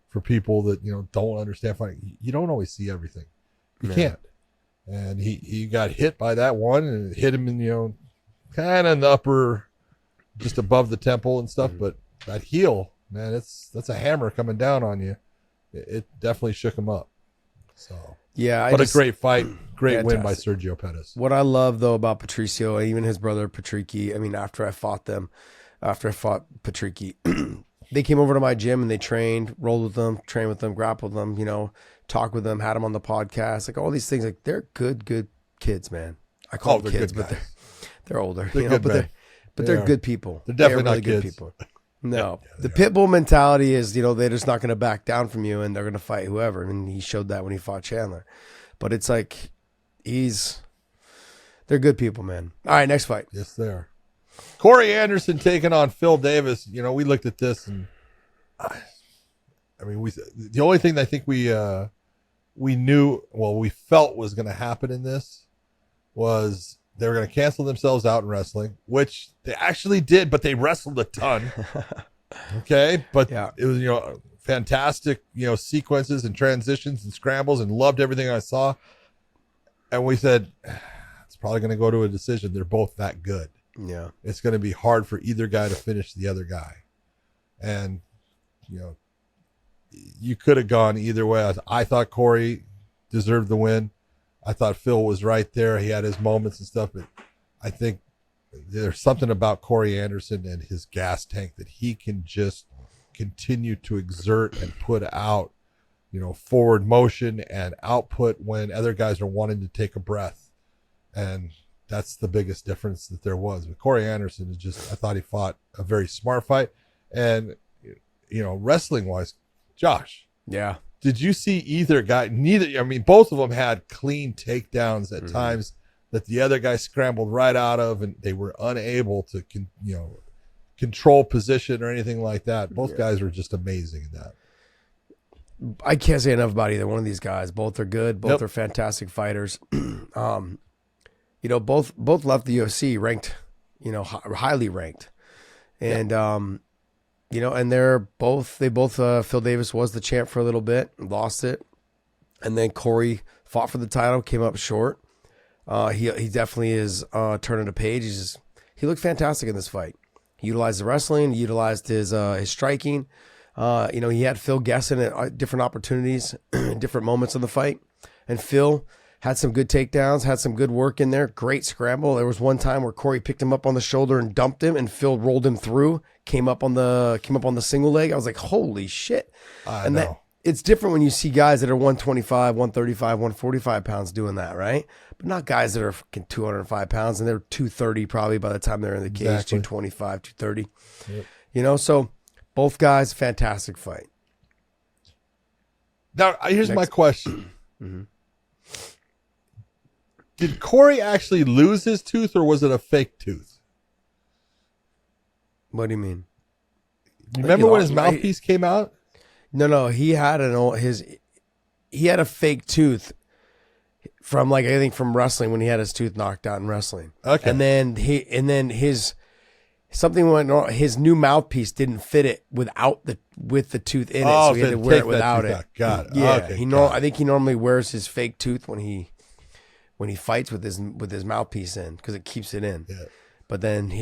for people that, don't understand fighting, you don't always see everything. You can't. And he got hit by that one, and it hit him in, kind of in the upper, just above the temple and stuff. But that heel, man, that's a hammer coming down on you. It definitely shook him up. So yeah, a great fight. Great win by Sergio Pettis. What I love, though, about Patricio, even his brother Patricky, after I fought Patricky, they came over to my gym and they rolled with them, trained with them, grappled them, talked with them, had them on the podcast, like all these things. Like, they're good kids, man. I call them kids, but they're older. They're they're good people. They're definitely really not good kids. people. No, the Pitbull mentality is, they're just not going to back down from you, and they're going to fight whoever. And he showed that when he fought Chandler. But it's like, they're good people, man. All right, next fight. Yes, they are. Corey Anderson taking on Phil Davis. We looked at this, and the only thing I think we felt was going to happen in this was they were going to cancel themselves out in wrestling, which they actually did, but they wrestled a ton. Okay. But it was, fantastic, sequences and transitions and scrambles, and loved everything I saw. And we said, it's probably going to go to a decision. They're both that good. Yeah. It's going to be hard for either guy to finish the other guy. And, you could have gone either way. I thought Corey deserved the win. I thought Phil was right there. He had his moments and stuff, but I think there's something about Corey Anderson and his gas tank that he can just continue to exert and put out, forward motion and output when other guys are wanting to take a breath. And that's the biggest difference that there was. But Corey Anderson I thought he fought a very smart fight. And, wrestling wise, Josh. Yeah. Did you see either guy? Both of them had clean takedowns at times that the other guy scrambled right out of, and they were unable to, control position or anything like that. Both guys were just amazing in that. I can't say enough about either one of these guys. Both are good. Both are fantastic fighters. Both left the UFC ranked, highly ranked, and and they both Phil Davis was the champ for a little bit, lost it, and then Corey fought for the title, came up short. He definitely is turning a page. He looked fantastic in this fight. He utilized the wrestling, he utilized his striking. He had Phil guessing at different opportunities, different moments of the fight, and Phil had some good takedowns, had some good work in there. Great scramble. There was one time where Corey picked him up on the shoulder and dumped him, and Phil rolled him through. Came up on the single leg. I was like, holy shit! It's different when you see guys that are 125, 135, 145 pounds doing that, right? But not guys that are fucking 205 pounds and they're 230 probably by the time they're in the cage. Exactly. 225, 230. Yep. So both guys, fantastic fight. Now here's my question. Mm-hmm. Did Corey actually lose his tooth, or was it a fake tooth? What do you mean? Remember when his mouthpiece came out? No, he had he had a fake tooth from from wrestling when he had his tooth knocked out in wrestling. Okay. And then Something went wrong. His new mouthpiece didn't fit it with the tooth in it, so he had to wear it without it. Got it. Yeah, Okay, I think he normally wears his fake tooth when he fights with his mouthpiece in because it keeps it in. Yeah. But then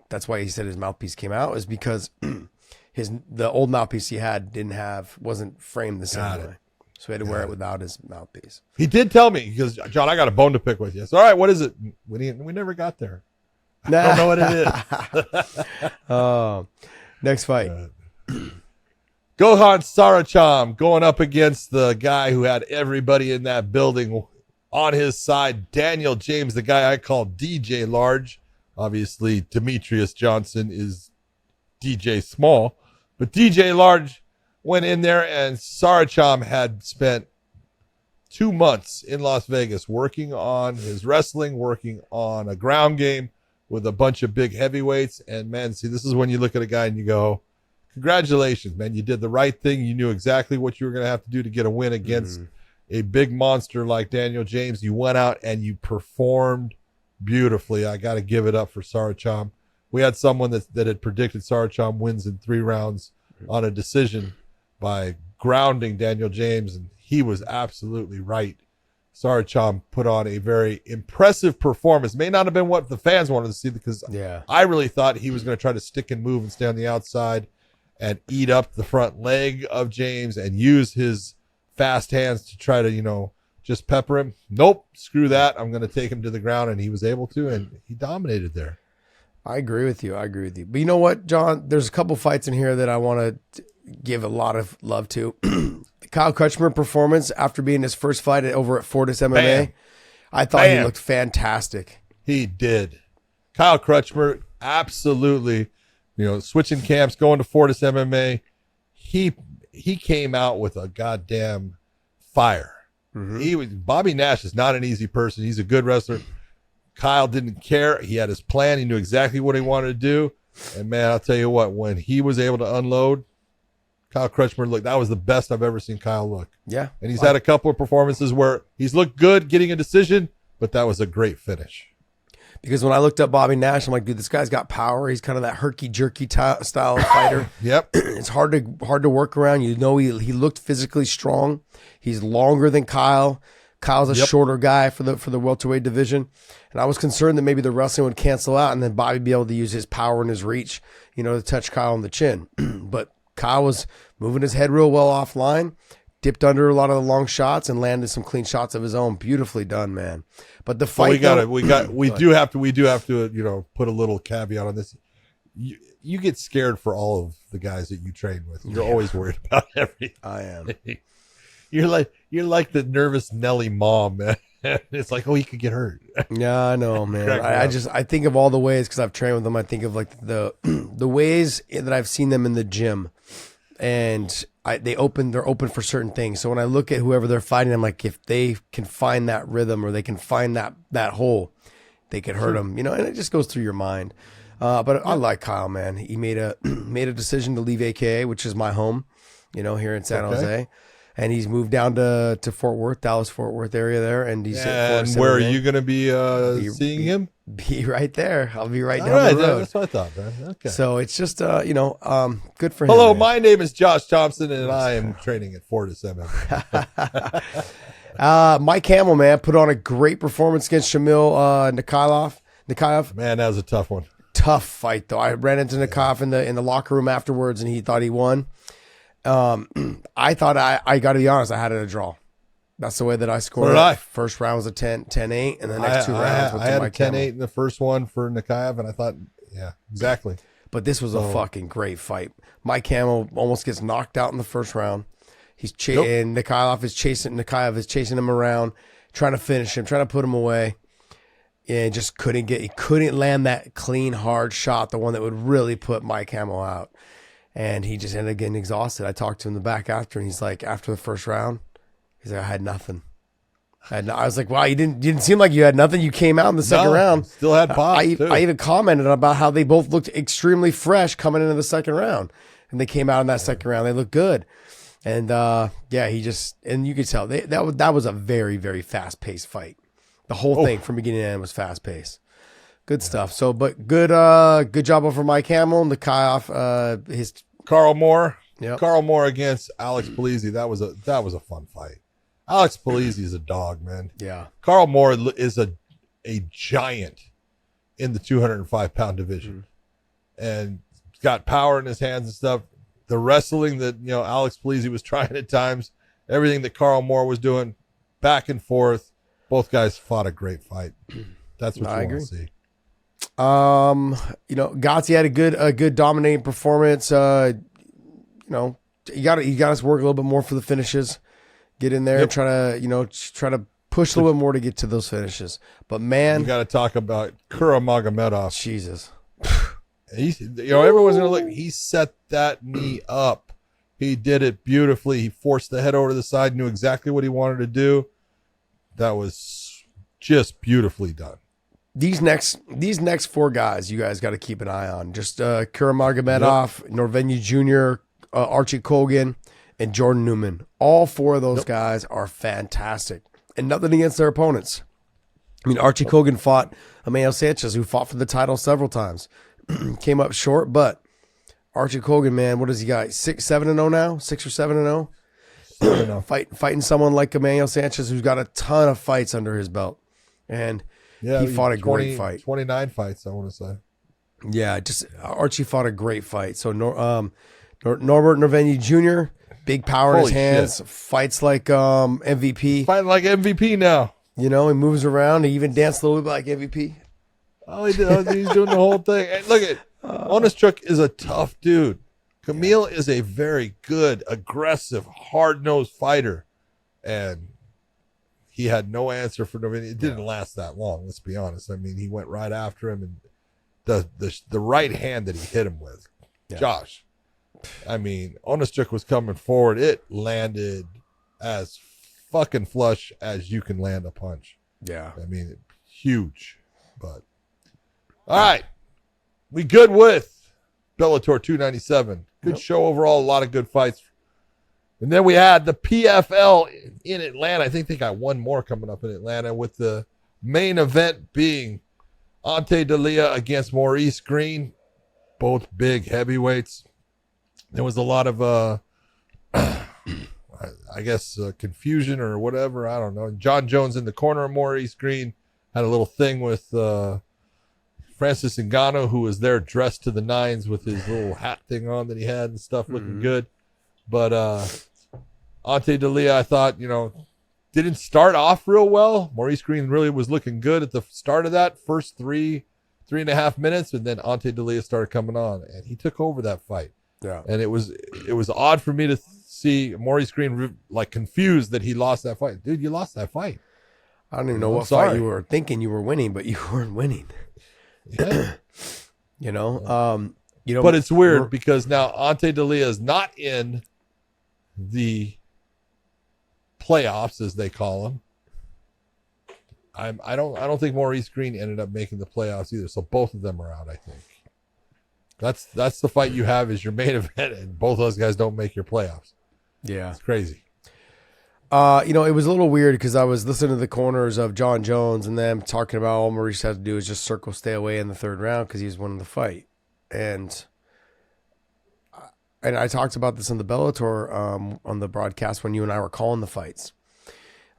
that's why he said his mouthpiece came out is because the old mouthpiece he had wasn't framed the same way. So he had to wear it without his mouthpiece. He did tell me, he goes, John, I got a bone to pick with you. So, all right, what is it? We never got there. I don't know what it is. Next fight. Gohan Saracham going up against the guy who had everybody in that building on his side, Daniel James, the guy I call DJ Large. Obviously, Demetrius Johnson is DJ Small, but DJ Large went in there, and Saracham had spent 2 months in Las Vegas working on his wrestling, working on a ground game with a bunch of big heavyweights. And man, see, this is when you look at a guy and you go, congratulations, man. You did the right thing. You knew exactly what you were going to have to do to get a win against a big monster like Daniel James. You went out and you performed beautifully. I got to give it up for Saracham. We had someone that had predicted Saracham wins in 3 rounds on a decision by grounding Daniel James, and he was absolutely right. Saracham put on a very impressive performance. May not have been what the fans wanted to see, because I really thought he was going to try to stick and move and stay on the outside and eat up the front leg of James and use his fast hands to try to, just pepper him. Nope, screw that. I'm going to take him to the ground, and he was able to, and he dominated there. I agree with you. But you know what, John? There's a couple fights in here that I want to give a lot of love to. The Kyle Crutchmer performance after being his first fight over at Fortis MMA. Bam. I thought he looked fantastic. He did. Kyle Crutchmer, absolutely, switching camps, going to Fortis MMA. He came out with a goddamn fire. Bobby Nash is not an easy person. He's a good wrestler. Kyle didn't care. He had his plan. He knew exactly what he wanted to do. And man, I'll tell you what, when he was able to unload, Kyle Crutchmer looked, that was the best I've ever seen Kyle look. Yeah. And he's had a couple of performances where he's looked good getting a decision, but that was a great finish. Because when I looked up Bobby Nash, I'm like, dude, this guy's got power. He's kind of that herky-jerky style of fighter. Yep. It's hard to work around. He looked physically strong. He's longer than Kyle. Kyle's a shorter guy for the welterweight division. And I was concerned that maybe the wrestling would cancel out and then Bobby be able to use his power and his reach, to touch Kyle on the chin. But Kyle was moving his head real well offline, dipped under a lot of the long shots, and landed some clean shots of his own. Beautifully done, man. But the fight, we do have to put a little caveat on this. You get scared for all of the guys that you train with. You're always worried about everything. I am. You're like the nervous Nelly mom, man. It's like, oh, he could get hurt. Yeah, I know, man. I think of all the ways, because I've trained with them. I think of like the ways that I've seen them in the gym, and they're open for certain things. So when I look at whoever they're fighting, I'm like, if they can find that rhythm or they can find that hole, they could hurt them, and it just goes through your mind. But I like Kyle, man. He made a decision to leave AKA, which is my home, here in San Jose. And he's moved down to Fort Worth, Dallas-Fort Worth area there. And he's and where are you going to be seeing him? Be right there. I'll be right down the road. That's what I thought, man. Okay. So it's just, good for him. Hello, man. my name is Josh Thompson, and I am training at Fortis MMA. Mike Hamill, man, put on a great performance against Shamil Nikhaev. Man, that was a tough one. Tough fight, though. I ran into Nikhaev in the locker room afterwards, and he thought he won. I thought I got to be honest, I had it a draw. That's the way that I scored. So did I. First round was a 10-8, and the next 2 rounds I had a 10-8 in the first one for Nikhaev, and I thought, yeah, exactly. But this was a fucking great fight. Mike Hamill almost gets knocked out in the first round. And Nikhaev is chasing him around, trying to finish him, trying to put him away, and just couldn't land that clean, hard shot, the one that would really put Mike Hamill out. And he just ended up getting exhausted. I talked to him in the back after, and he's like, after the first round, he's like, I had nothing. I was like, wow, you didn't seem like you had nothing. You came out in the second round. Still had pop. I even commented about how they both looked extremely fresh coming into the second round. And they came out in that second round. They looked good. And and you could tell that was a very, very fast paced fight. The whole thing from beginning to end was fast paced. Good stuff. So, but good job over Mike Hamill and the Kai off his Carl Moore. Yep. Carl Moore against Alex Polizzi. That was a fun fight. Alex Polizzi is a dog, man. Yeah. Carl Moore is a giant in the 205-pound division, and got power in his hands and stuff. The wrestling that Alex Polizzi was trying at times, everything that Carl Moore was doing, back and forth. Both guys fought a great fight. That's what you want to see. Gotzi had a good dominating performance. You got to work a little bit more for the finishes. Get in there and try to push a little bit more to get to those finishes. But man, you got to talk about Nurmagomedov. Jesus. Everyone's gonna look. He set that knee up. He did it beautifully. He forced the head over to the side. Knew exactly what he wanted to do. That was just beautifully done. These next four guys, you guys got to keep an eye on. Just Nurmagomedov, Norvenu Jr., Archie Colgan, and Jordan Newman. All four of those guys are fantastic, and nothing against their opponents. I mean, Archie Colgan fought Emmanuel Sanchez, who fought for the title several times. Came up short, but Archie Colgan, man, what does he got? 6-7-0 now? 6 or 7-0? Fighting someone like Emmanuel Sanchez, who's got a ton of fights under his belt. And he fought a great fight. 29 fights, I want to say. Yeah, just Archie fought a great fight. So Norbert Norvenu Jr., big power in his hands, fights like MVP. Fighting like MVP now. He moves around. He even danced a little bit like MVP. Oh, he did. He's doing the whole thing. And look at Oneschuk is a tough dude. Camille is a very good, aggressive, hard-nosed fighter, and he had no answer for Norvenu. It didn't last that long. Let's be honest. I mean, he went right after him, and the right hand that he hit him with, Josh. I mean, Oneschuk was coming forward. It landed as fucking flush as you can land a punch. Yeah, I mean, huge, but. All right. We good with Bellator 297. Good show overall. A lot of good fights. And then we had the PFL in Atlanta. I think they got one more coming up in Atlanta, with the main event being Ante D'Elia against Maurice Green. Both big heavyweights. There was a lot of, confusion or whatever. I don't know. John Jones in the corner of Maurice Green had a little thing with Francis Ngannou, who was there dressed to the nines with his little hat thing on that he had and stuff, looking good. But Ante D'Elia, I thought, didn't start off real well. Maurice Green really was looking good at the start of that first 3.5 minutes, and then Ante D'Elia started coming on, and he took over that fight. Yeah, and it was odd for me to see Maurice Green confused that he lost that fight. Dude, you lost that fight. I don't even know what fight you were thinking you were winning, but you weren't winning. Yeah. But it's weird because now Ante D'Elia is not in the playoffs, as they call them. I don't think Maurice Green ended up making the playoffs either. So both of them are out, I think. That's the fight you have as your main event, and both those guys don't make your playoffs. Yeah. It's crazy. It was a little weird because I was listening to the corners of John Jones and them talking about all Maurice had to do is just circle, stay away in the third round because he was winning the fight. And I talked about this on the Bellator on the broadcast when you and I were calling the fights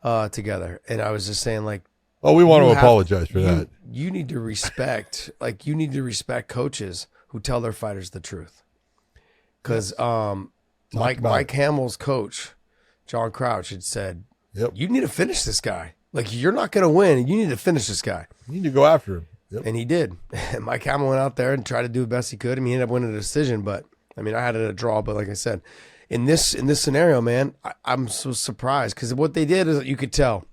together. And I was just saying, like, we want to apologize for that. You need to respect, coaches who tell their fighters the truth. Because Mike Hamill's coach, John Crouch, had said, you need to finish this guy. Like, you're not going to win. You need to finish this guy. You need to go after him. Yep. And he did. Mike Hamill went out there and tried to do the best he could. I mean, he ended up winning a decision, but I mean, I had it a draw. But like I said, in this scenario, man, I'm so surprised because what they did is, you could tell,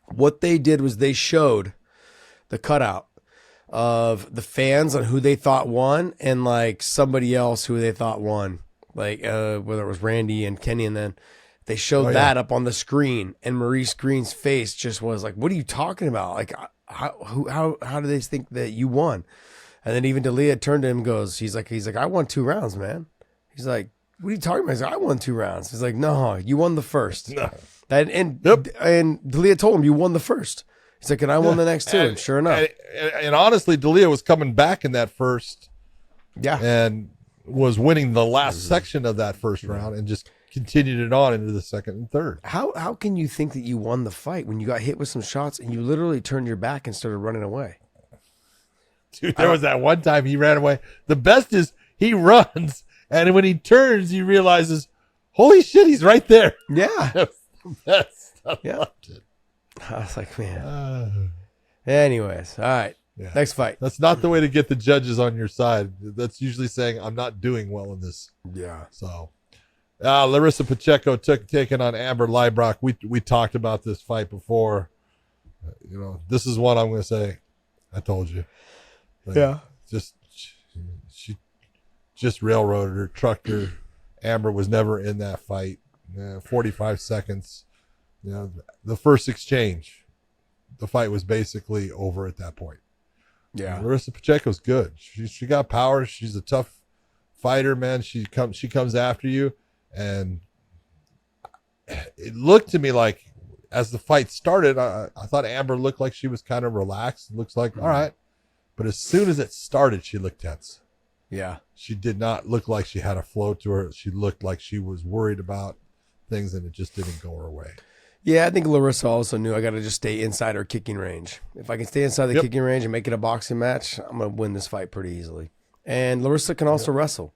what they did was they showed the cutout of the fans on who they thought won and like somebody else who they thought won, like whether it was Randy and Kenny, and then they showed that up on the screen, and Maurice Green's face just was like, "What are you talking about? Like, how do they think that you won?" And then even D'Elia turned to him and goes, he's like, "I won 2 rounds, man." He's like, "What are you talking about?" He's like, "I won 2 rounds." He's like, "No, you won the first." No. And D'Elia told him, "You won the first." He's like, and I won the next two. And sure enough. And honestly, D'Elia was coming back in that first. Yeah. And was winning the last section of that first round and just continued it on into the second and third. How can you think that you won the fight when you got hit with some shots and you literally turned your back and started running away? Dude, there was that one time he ran away. The best is he runs, and when he turns, he realizes, holy shit, he's right there. Yeah. That's the best. I Yeah. loved it. I was like, man. Anyways, all right. Yeah. Next fight. That's not the way to get the judges on your side. That's usually saying, I'm not doing well in this. Yeah. So, Larissa Pacheco taking on Amber Leibrock. We talked about this fight before. This is one I'm going to say, I told you. Like, Yeah. She just railroaded her, trucked her. Amber was never in that fight. 45 seconds. The first exchange, the fight was basically over at that point. Yeah. Larissa Pacheco's good. She got power. She's a tough fighter, man. She comes after you, and it looked to me like as the fight started, I thought Amber looked like she was kind of relaxed. It looks like all right, but as soon as it started, she looked tense. Yeah. She did not look like she had a flow to her. She looked like she was worried about things, and it just didn't go her way. Yeah, I think Larissa also knew I got to just stay inside her kicking range. If I can stay inside the kicking range and make it a boxing match, I'm going to win this fight pretty easily. And Larissa can also wrestle.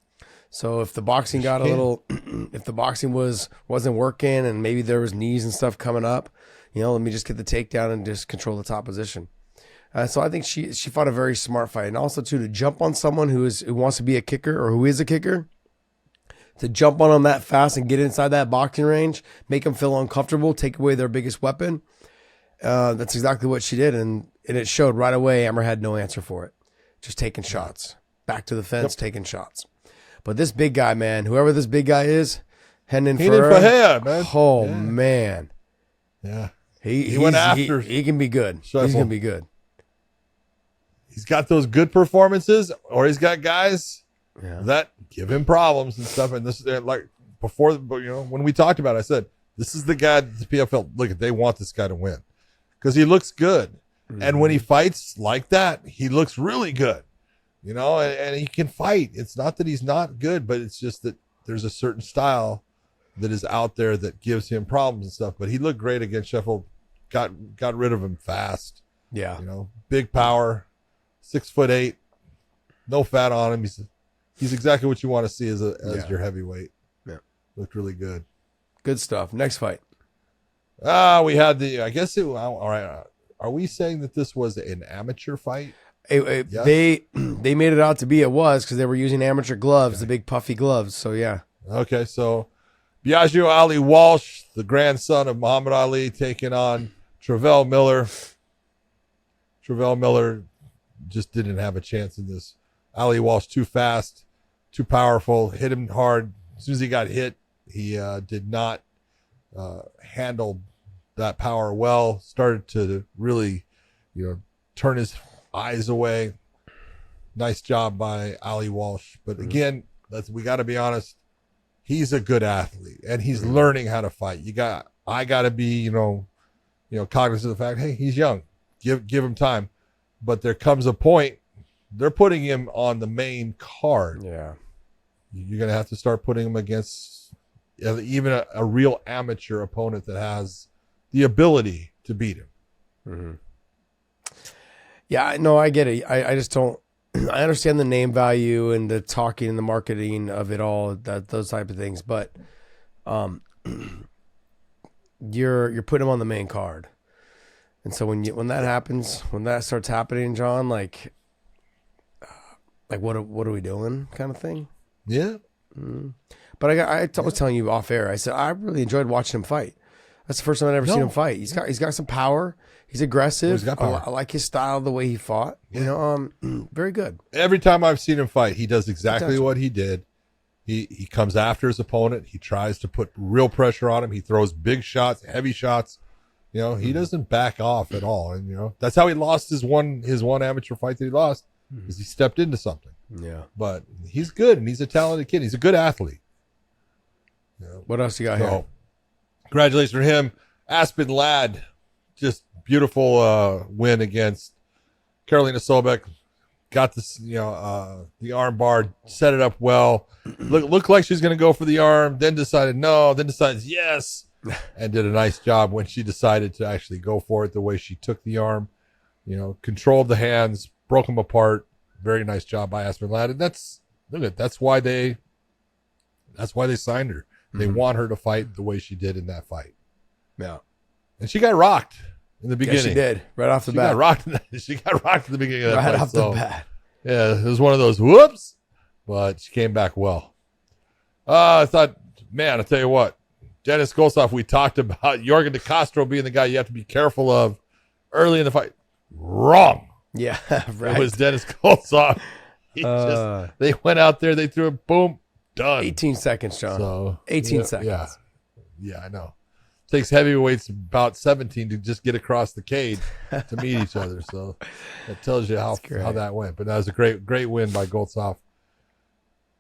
So if the boxing got a little, if the boxing wasn't working and maybe there was knees and stuff coming up, let me just get the takedown and just control the top position. So I think she fought a very smart fight. And also, too, to jump on someone who wants to be a kicker or who is a kicker, to jump on them that fast and get inside that boxing range, make them feel uncomfortable, take away their biggest weapon. That's exactly what she did. And it showed right away. Amber had no answer for it. Just taking shots. Back to the fence, taking shots. But this big guy, man, whoever this big guy is, Renan Ferreira, man. Oh, man. Yeah. He went after. He can be good. Shuffle. He's going to be good. He's got those good performances, or he's got guys that give him problems and stuff. And this is like before, when we talked about it, I said, this is the guy that the PFL, they want this guy to win because he looks good. Mm-hmm. And when he fights like that, he looks really good, and he can fight. It's not that he's not good, but it's just that there's a certain style that is out there that gives him problems and stuff. But he looked great against Sheffield, got rid of him fast. Yeah. Big power, 6'8", no fat on him. He's exactly what you want to see as your heavyweight. Yeah. Looked really good. Good stuff. Next fight. We had all right. Are we saying that this was an amateur fight? Yes. They made it out to be it was because they were using amateur gloves, the big puffy gloves. So, yeah. Okay, so Biagio Ali Walsh, the grandson of Muhammad Ali, taking on Travell Miller. Travell Miller just didn't have a chance in this. Ali Walsh too fast, too powerful, hit him hard. As soon as he got hit, he did not handle that power well. Started to really, turn his eyes away. Nice job by Ali Walsh. But again, we got to be honest. He's a good athlete, and he's learning how to fight. I got to be, cognizant of the fact, hey, he's young. Give him time. But there comes a point, they're putting him on the main card. Yeah. You're going to have to start putting him against even a real amateur opponent that has the ability to beat him. Mm-hmm. Yeah, no, I get it. I just don't. I understand the name value and the talking and the marketing of it all, those type of things, but you're putting him on the main card, and so when that happens, when that starts happening, John, like what are we doing, kind of thing. Yeah. Mm-hmm. But I was telling you off air. I said I really enjoyed watching him fight. That's the first time I've ever seen him fight. He's got some power. He's aggressive. He's got power. I like his style, the way he fought. Yeah. Very good. Every time I've seen him fight, he does exactly what he did. He comes after his opponent. He tries to put real pressure on him. He throws big shots, heavy shots. He doesn't back off at all. And that's how he lost his one amateur fight that he lost, is he stepped into something. Yeah. But he's good, and he's a talented kid. He's a good athlete. What else you got here? Congratulations for him. Aspen Ladd just beautiful win against Karolina Sobek. Got this, the arm bar, set it up well. Looked like she was going to go for the arm, then decided no, then decided yes, and did a nice job when she decided to actually go for it the way she took the arm. Controlled the hands, broke them apart. Very nice job by Aspen Ladd. And that's why they signed her. They want her to fight the way she did in that fight. Yeah. And she got rocked in the beginning. Yeah, she did. Right off the bat. She got rocked at the beginning of that fight. Right off the bat. Yeah, it was one of those whoops, but she came back well. I thought, man, I'll tell you what, Dennis Gossoff, we talked about Jorgen De Castro being the guy you have to be careful of early in the fight. Wrong. Yeah, right. It was Dennis Gossoff. They went out there, they threw it, boom, done. 18 seconds, John. So 18 seconds. Yeah, I know. Takes heavyweights about 17 to just get across the cage to meet each other. So that tells you how that went. But that was a great win by Gossoff.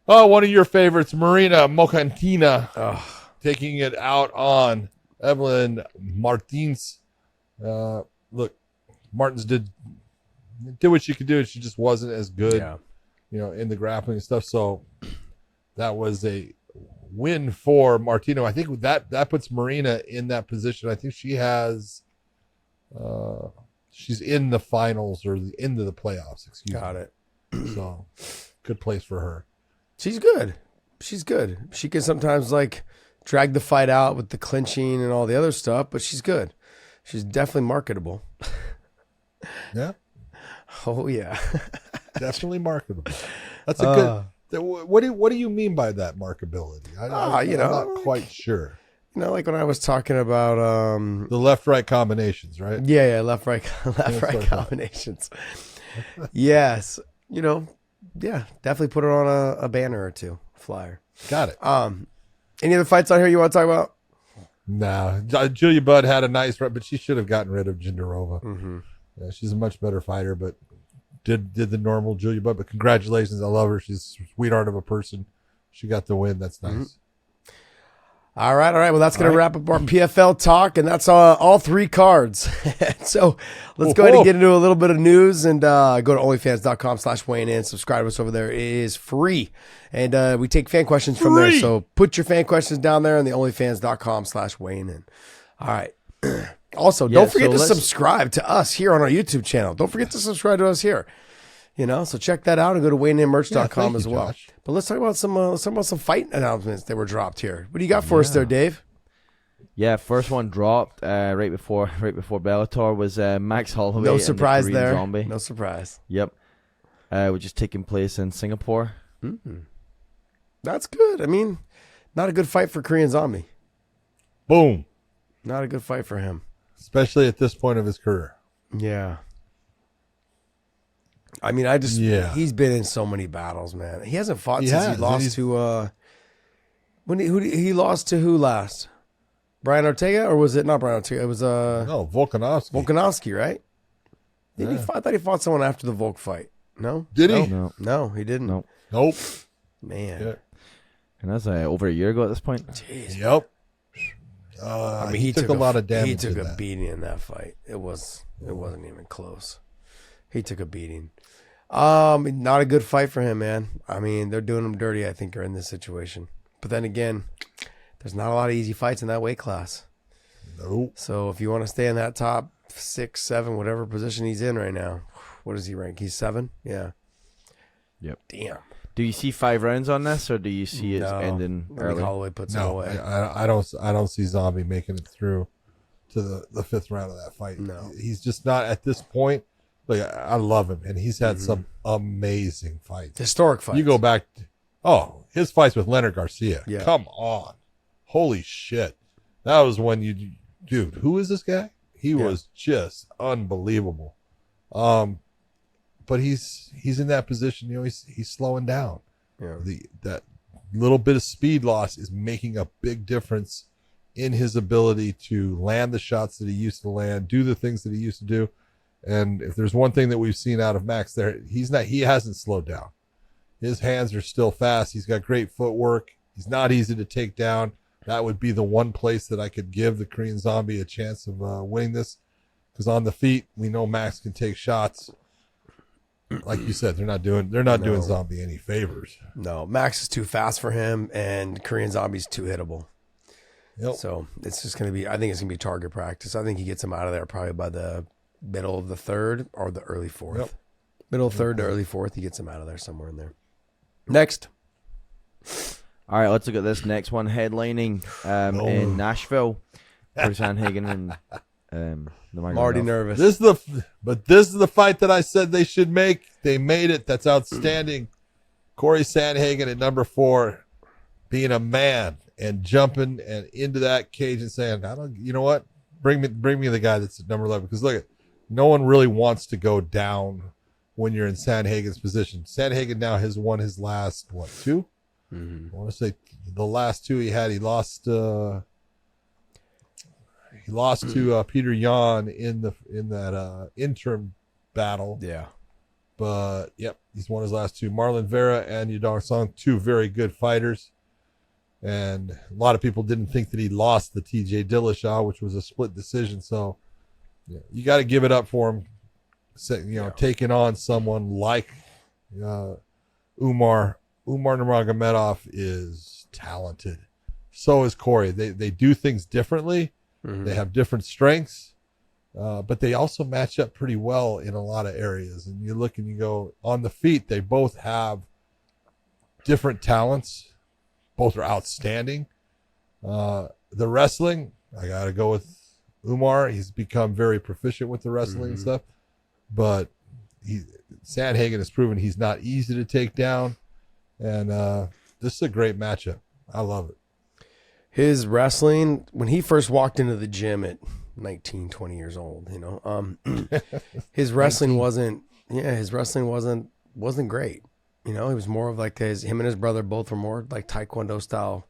Oh, one of your favorites, Marina Mokantina, taking it out on Evelyn Martins. Look, Martins did what she could do. She just wasn't as good, in the grappling and stuff. So that was a win for Martino. I think that puts Marina in that position. I think she has, she's in the finals or the end of the playoffs. Got it. So good place for her. She's good. She can sometimes drag the fight out with the clinching and all the other stuff, but she's good. She's definitely marketable. Yeah. Oh yeah. Definitely marketable. That's a good. What do you mean by that marketability? I'm not quite sure. Like when I was talking about the left-right combinations, right? Yeah, left-right combinations. Yes, definitely put it on a banner or two, flyer. Got it. Any other fights out here you want to talk about? No, Julia Budd had a nice run, but she should have gotten rid of Jindarova. Mm-hmm. Yeah, she's a much better fighter, but did the normal Julia Budd. But congratulations, I love her. She's a sweetheart of a person. She got the win. That's nice. Mm-hmm. All right. Well, that's going to wrap up our PFL talk, and that's all three cards. So let's go ahead and get into a little bit of news and go to onlyfans.com/weighing-in. Subscribe to us over there. It is free. And we take fan questions from there. So put your fan questions down there on the onlyfans.com/weighing-in. All right. Also, don't forget to subscribe to us here on our YouTube channel. Don't forget to subscribe to us here. So check that out and go to weighingInmerch.com as well. Josh. But let's talk about some fight announcements that were dropped here. What do you got for us there, Dave? Yeah, first one dropped right before Bellator was Max Holloway. No surprise and the there. Zombie. No surprise. Yep. Which is taking place in Singapore. Mm-hmm. That's good. I mean, not a good fight for Korean Zombie. Boom. Not a good fight for him. Especially at this point of his career. Yeah. I mean, he's been in so many battles, man. He hasn't fought since he lost to, who lost to who last? Brian Ortega, or was it not Brian Ortega? It was, no, Volkanovski. Volkanovski, right? Did he fight? I thought he fought someone after the Volk fight. No? Did he? No, he didn't. Nope. Man. Yeah. And that's over a year ago at this point. Jeez. Yep. I mean, he took a lot of damage. He took a beating in that fight. It wasn't even close. He took a beating. Not a good fight for him, man. I mean, they're doing him dirty, I think, are in this situation. But then again, there's not a lot of easy fights in that weight class. Nope. So if you want to stay in that top 6, 7, whatever position he's in right now, what does he rank? He's 7? Yeah. Yep. Damn. Do you see 5 rounds on this, or do you see it ending early? I think Holloway puts it away. I don't see Zombie making it through to the 5th round of that fight. No. He's just not at this point. Like, I love him, and he's had some amazing fights. Historic fights. You go back, his fights with Leonard Garcia. Yeah. Come on. Holy shit. That was when dude, who is this guy? He was just unbelievable. But he's in that position, he's slowing down. Yeah. That little bit of speed loss is making a big difference in his ability to land the shots that he used to land, do the things that he used to do. And if there's one thing that we've seen out of Max there, he hasn't slowed down. His hands are still fast. He's got great footwork. He's not easy to take down. That would be the one place that I could give the Korean Zombie a chance of winning this. because on the feet we know Max can take shots. Like you said, they're not doing Zombie any favors. No, Max is too fast for him, and Korean Zombie's too hittable. Yep. So it's just going to be, I think it's going to be target practice. I think he gets him out of there probably by the middle of the third or the early fourth. Yep. Middle third to early fourth, he gets him out of there somewhere in there. Next. All right, let's look at this next one. Headlining in Nashville for Sandhagen and I'm already nervous. This is the fight that I said they should make. They made it. That's outstanding. Corey Sandhagen at number 4, being a man and jumping and into that cage and saying, you know what? Bring me the guy that's at number 11. Because look, no one really wants to go down when you're in Sandhagen's position. Sandhagen now has won his last, 2? Mm-hmm. I want to say the last 2 he had, he lost to Peter Yan in that interim battle. Yeah. But yep, he's won his last 2. Marlon Vera and Yadong Song, 2 very good fighters. And a lot of people didn't think that he lost the TJ Dillashaw, which was a split decision. So yeah, you got to give it up for him. Taking on someone like Umar Nurmagomedov is talented. So is Corey. They do things differently. Mm-hmm. They have different strengths, but they also match up pretty well in a lot of areas. And you look and you go, on the feet, they both have different talents. Both are outstanding. The wrestling, I got to go with Umar. He's become very proficient with the wrestling and stuff. But Sandhagen has proven he's not easy to take down. And this is a great matchup. I love it. His wrestling, when he first walked into the gym at 19, 20 years old, his wrestling wasn't great. He was more of like him and his brother both were more like Taekwondo style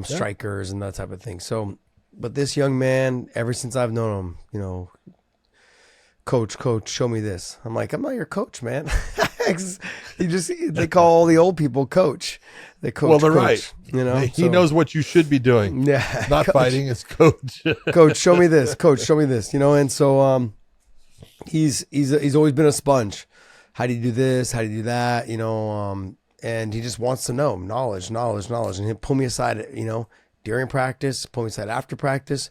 strikers and that type of thing. So, but this young man, ever since I've known him, coach, show me this. I'm like, I'm not your coach, man. They call all the old people coach. They coach. Well, they're coach, right. He knows what you should be doing. Yeah, not coach. Fighting. It's coach. Coach, show me this. Coach, show me this. And so he's always been a sponge. How do you do this? How do you do that? And he just wants to know knowledge. And he'll pull me aside, during practice, pull me aside after practice.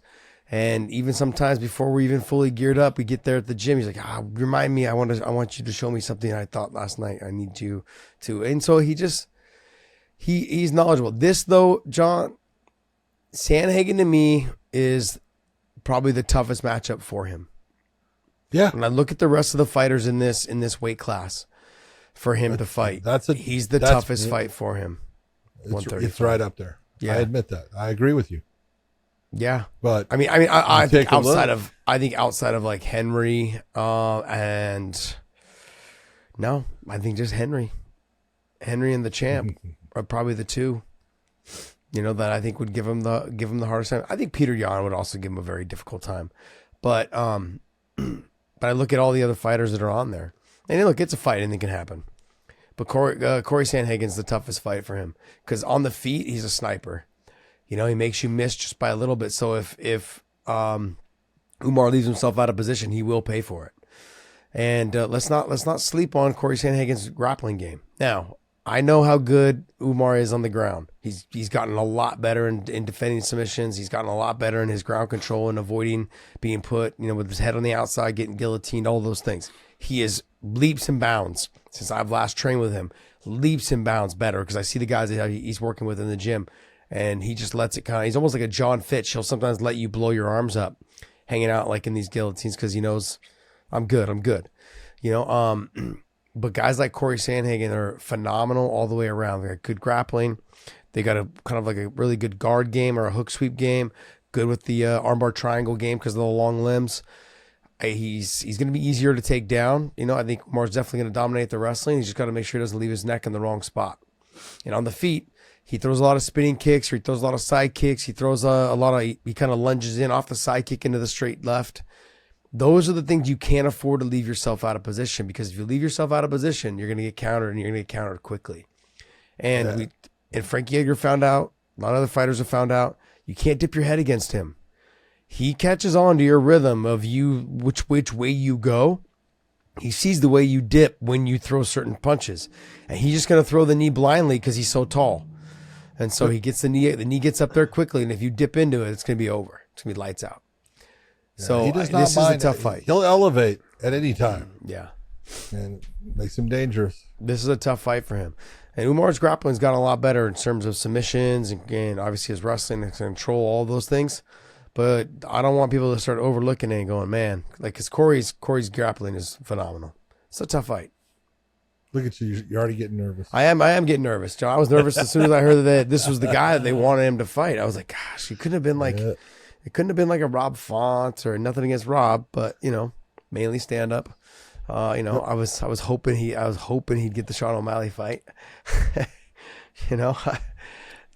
And even sometimes before we're even fully geared up, we get there at the gym. He's like, remind me, I want you to show me something I thought last night. I need you to. And so he's knowledgeable. This though, John, Sandhagen to me is probably the toughest matchup for him. Yeah. When I look at the rest of the fighters in this weight class for him to fight, he's the toughest fight for him. It's right up there. Yeah. I admit that. I agree with you. Yeah, but I think outside of like Henry, I think just Henry and the champ are probably the 2, that I think would give him the hardest time. I think Peter Yan would also give him a very difficult time, but I look at all the other fighters that are on there, and look, it's a fight, anything can happen. But Corey Sandhagen's the toughest fight for him because on the feet he's a sniper. He makes you miss just by a little bit. So if Umar leaves himself out of position, he will pay for it. And let's not sleep on Corey Sandhagen's grappling game. Now, I know how good Umar is on the ground. He's gotten a lot better in defending submissions. He's gotten a lot better in his ground control and avoiding being put, with his head on the outside, getting guillotined, all those things. He is leaps and bounds since I've last trained with him. Leaps and bounds better because I see the guys that he's working with in the gym. And he just lets it he's almost like a John Fitch. He'll sometimes let you blow your arms up, hanging out like in these guillotines because he knows I'm good. But guys like Corey Sandhagen are phenomenal all the way around. They got good grappling. They got a kind of like a really good guard game or a hook sweep game. Good with the armbar triangle game because of the long limbs. He's going to be easier to take down. I think Umar's definitely going to dominate the wrestling. He's just got to make sure he doesn't leave his neck in the wrong spot. And on the feet, he throws a lot of spinning kicks, or he throws a lot of side kicks. He throws he kind of lunges in off the side kick into the straight left. Those are the things you can't afford to leave yourself out of position because if you leave yourself out of position, you're going to get countered and you're going to get countered quickly. And Frankie Edgar found out, a lot of other fighters have found out, you can't dip your head against him. he catches on to your rhythm of which way you go. He sees the way you dip when you throw certain punches, and he's just going to throw the knee blindly because he's so tall. And so he gets the knee gets up there quickly, and if you dip into it, it's going to be over. It's going to be lights out. Yeah, so he does not this mind. is a tough fight. He'll elevate at any time. Yeah. And it makes him dangerous. This is a tough fight for him. And Umar's grappling's gotten a lot better in terms of submissions and obviously his wrestling and control, all those things. But I don't want people to start overlooking it and going, man, like, because Corey's grappling is phenomenal. It's a tough fight. Look at you. You're already getting nervous. I am getting nervous, John. I was nervous as soon as I heard that this was the guy that they wanted him to fight. I was like, gosh, it couldn't have been like, it couldn't have been like a Rob Font or nothing against Rob, but, mainly stand up. I was hoping he'd get the Sean O'Malley fight,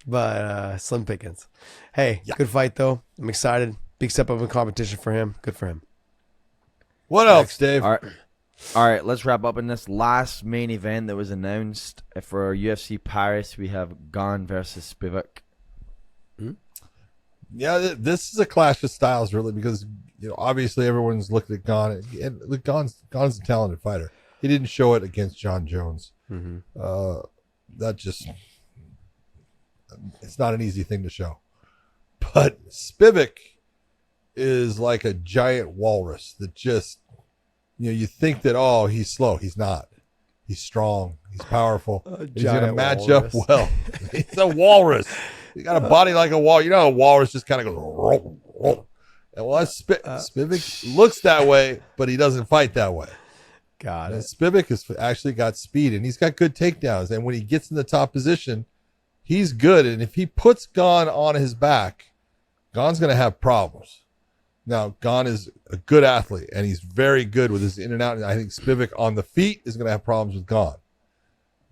but slim pickings. Hey, good fight though. I'm excited. Big step up in competition for him. Good for him. What else, Dave? All right, let's wrap up in this last main event that was announced for UFC Paris. We have Gane versus Spivac. Yeah, this is a clash of styles, really, because obviously everyone's looked at Gane, and look, Gane's a talented fighter. He didn't show it against John Jones. It's not an easy thing to show. But Spivac is like a giant walrus that just, you think that, he's slow. He's not. He's strong. He's powerful. He's going to match up well. He's a walrus. He got a body like a wall. A walrus just kind of goes, roll, roll. And Spivac looks that way, but he doesn't fight that way. Got it. Spivac has actually got speed, and he's got good takedowns. And when he gets in the top position, he's good. And if he puts Gane on his back, Gane's going to have problems. Now, Gane is a good athlete, and he's very good with his in and out. And I think Spivac on the feet is going to have problems with Gane.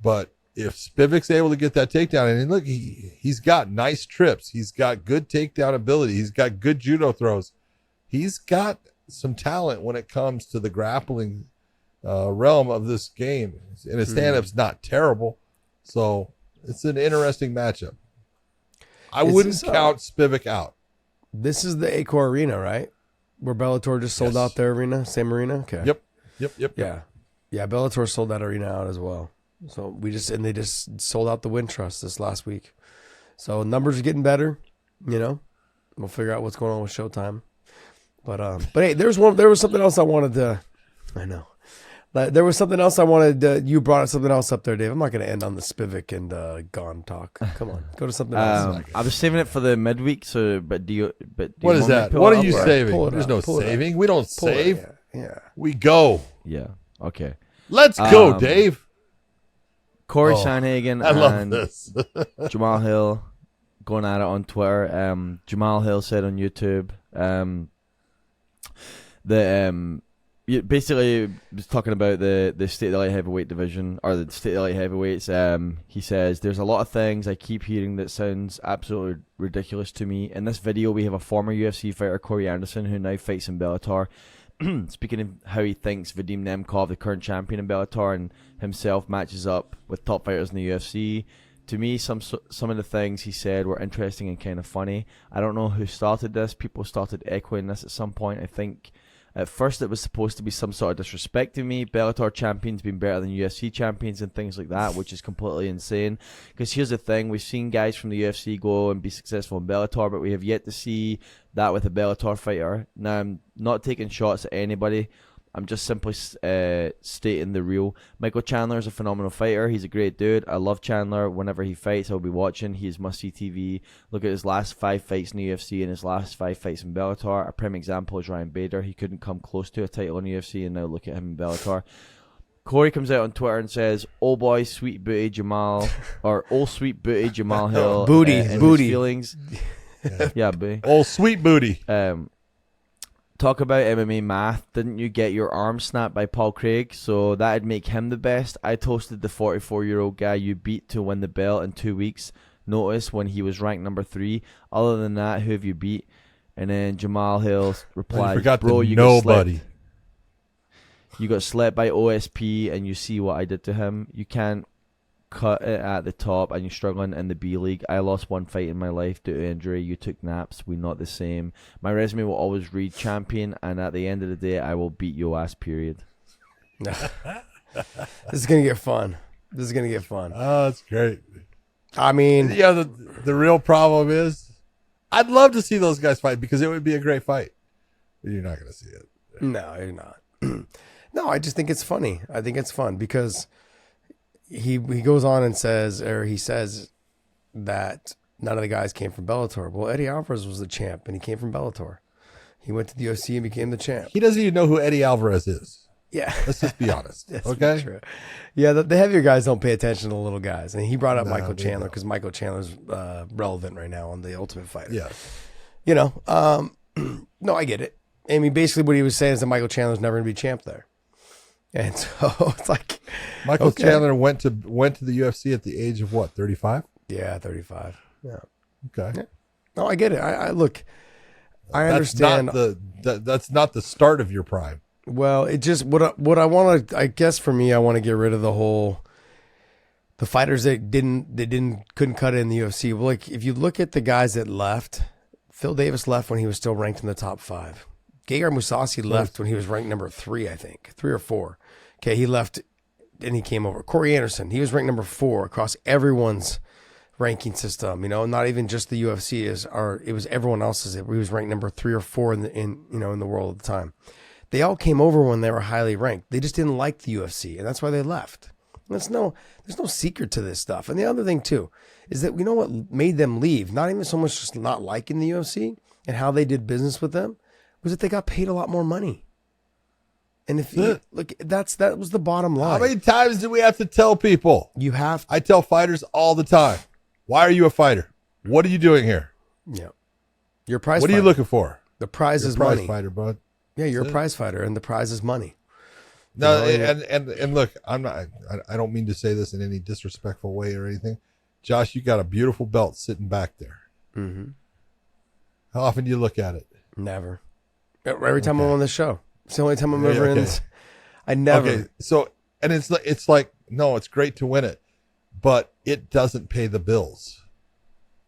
But if Spivac's able to get that takedown, and look, he's got nice trips. He's got good takedown ability. He's got good judo throws. He's got some talent when it comes to the grappling realm of this game. And his stand-up's not terrible. So it's an interesting matchup. I wouldn't count Spivac out. This is the Accor Arena, right? Where Bellator just sold out their arena? Same arena? Okay. Yep. Yeah. Yeah, Bellator sold that arena out as well. So they just sold out the Wintrust this last week. So numbers are getting better, We'll figure out what's going on with Showtime. But hey, there was something else I wanted to, I know. There was something else I wanted. You brought something else up there, Dave. I'm not going to end on the Spivac and Gane talk. Come on, go to something else. I was saving it for the midweek. But do you what is that? What are you saving? There's no saving. We don't Pull save. it, yeah. We go. Yeah. Okay. Let's go, Dave. Corey Sandhagen I love and this. Jamahal Hill going at it on Twitter. Jamahal Hill said on YouTube that basically was talking about the state of the light heavyweight division, or the state of the light heavyweights. He says, there's a lot of things I keep hearing that sounds absolutely ridiculous to me. In this video, we have a former UFC fighter, Corey Anderson, who now fights in Bellator. Speaking of how he thinks Vadim Nemkov, the current champion in Bellator, and himself matches up with top fighters in the UFC. To me, some of the things he said were interesting and kind of funny. I don't know who started this. People started echoing this at some point. I think at first it was supposed to be some sort of disrespect to me. Bellator champions being better than UFC champions and things like that, which is completely insane. Because here's the thing. We've seen guys from the UFC go and be successful in Bellator, but we have yet to see that with a Bellator fighter. Now, I'm not taking shots at anybody. I'm just simply stating the real. Michael Chandler is a phenomenal fighter. He's a great dude. I love Chandler. Whenever he fights, I'll be watching. He is must-see TV. Look at his last 5 fights in the UFC and his last 5 fights in Bellator. A prime example is Ryan Bader. He couldn't come close to a title in the UFC, and now look at him in Bellator. Corey comes out on Twitter and says, "Oh boy, sweet booty Jamal," or "Oh sweet booty Jamal Hill." Booty. Feelings. Yeah, booty. Oh, sweet booty. Talk about MMA math. Didn't you get your arm snapped by Paul Craig? So that'd make him the best. I toasted the 44-year-old guy you beat to win the belt in 2 weeks. Notice when he was ranked number 3. Other than that, who have you beat? And then Jamal Hill replied, "Bro, you nobody. You got slept by OSP, and you see what I did to him. You can't cut it at the top and you're struggling in the B League. I lost one fight in my life due to injury. You took naps. We're not the same. My resume will always read champion, and at the end of the day, I will beat your ass, period. This is going to get fun. Oh, that's great. I mean, Yeah, the real problem is I'd love to see those guys fight because it would be a great fight. But you're not going to see it. no, you're not. No, I just think it's funny. I think it's fun because he goes on and says that none of the guys came from Bellator. Well, Eddie Alvarez was the champ, and he came from Bellator. He went to the UFC and became the champ. He doesn't even know who Eddie Alvarez is. Yeah. Let's just be honest. That's Okay? true. Yeah, the heavier guys don't pay attention to the little guys. And he brought up Michael they Chandler don't. because Michael Chandler's relevant right now on The Ultimate Fighter. Yeah. You know, no, I get it. I mean, basically what he was saying is that Michael Chandler's never going to be champ there. And so it's like Michael okay. Chandler went to the UFC at the age of what, 35? Yeah, 35. Yeah. Okay. Yeah. No, I get it. I look, I That's understand. That's not the start of your prime. Well, it just what I want to. I guess for me, I want to get rid of the fighters that couldn't cut it in the UFC. Well, like if you look at the guys that left, Phil Davis left when he was still ranked in the top 5. Gegard Mousasi left when he was ranked number 3, I think 3 or 4. Okay, he left and he came over. Corey Anderson, he was ranked number 4 across everyone's ranking system. You know, not even just the UFC it was everyone else's. He was ranked number 3 or 4 in the world at the time. They all came over when they were highly ranked. They just didn't like the UFC, and that's why they left. There's no secret to this stuff. And the other thing too is that what made them leave, not even so much just not liking the UFC and how they did business with them, was that they got paid a lot more money. And if you look, that was the bottom line. How many times do we have to tell people? You have to, I tell fighters all the time. Why are you a fighter? What are you doing here? yeah. You're a prize What fighter. are you looking for? The prize You're is a prize money. fighter, bud. Yeah, you're That's a prize fighter, and the prize is money. No, You know, and look, I don't mean to say this in any disrespectful way or anything. Josh, you got a beautiful belt sitting back there. Mm-hmm. How often do you look at it? Never. Every time I'm on this show. It's the only time I'm ever in okay. this. I never. Okay, so and it's like no, it's great to win it, but it doesn't pay the bills.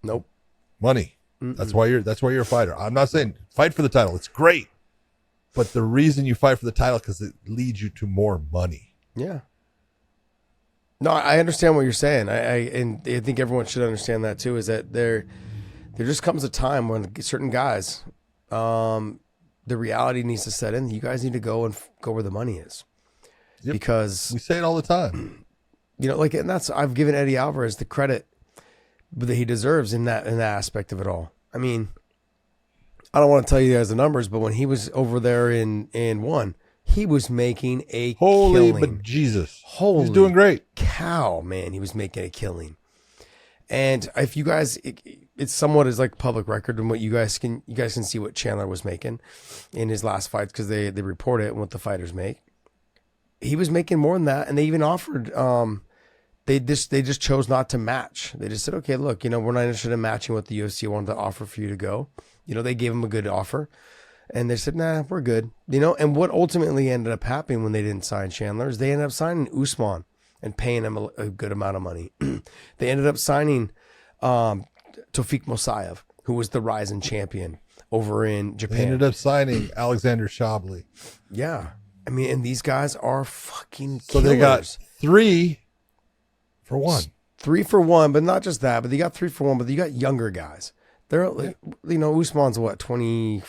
Nope. Money. That's why you're a fighter. I'm not saying fight for the title. It's great, but the reason you fight for the title because it leads you to more money. Yeah. No, I understand what you're saying. I think everyone should understand that too. Is that there just comes a time when certain guys, the reality needs to set in. You guys need to go where the money is, because We say it all the time. you know, like, and I've given Eddie Alvarez the credit that he deserves in that aspect of it all. I mean, I don't want to tell you guys the numbers, but when he was over there in one, he was making a Holy killing. bejesus. Holy He's doing great. cow, man, he was making a killing. And if you guys, it's somewhat as like public record, and what you guys can see what Chandler was making in his last fights because they report it and what the fighters make. He was making more than that, and they even offered. They just chose not to match. They just said, okay, look, we're not interested in matching what the UFC wanted to offer for you to go. They gave him a good offer, and they said, nah, we're good. And what ultimately ended up happening when they didn't sign Chandler is they ended up signing Usman and paying him a good amount of money. They ended up signing Tofik Mosaev, who was the rising champion over in Japan. They ended up signing Alexander Shabley. Yeah. I mean, and these guys are fucking So killers. they got 3 for 1. 3 for 1, but not just that, but they got 3 for 1, but you got younger guys. They're, Usman's what, 20,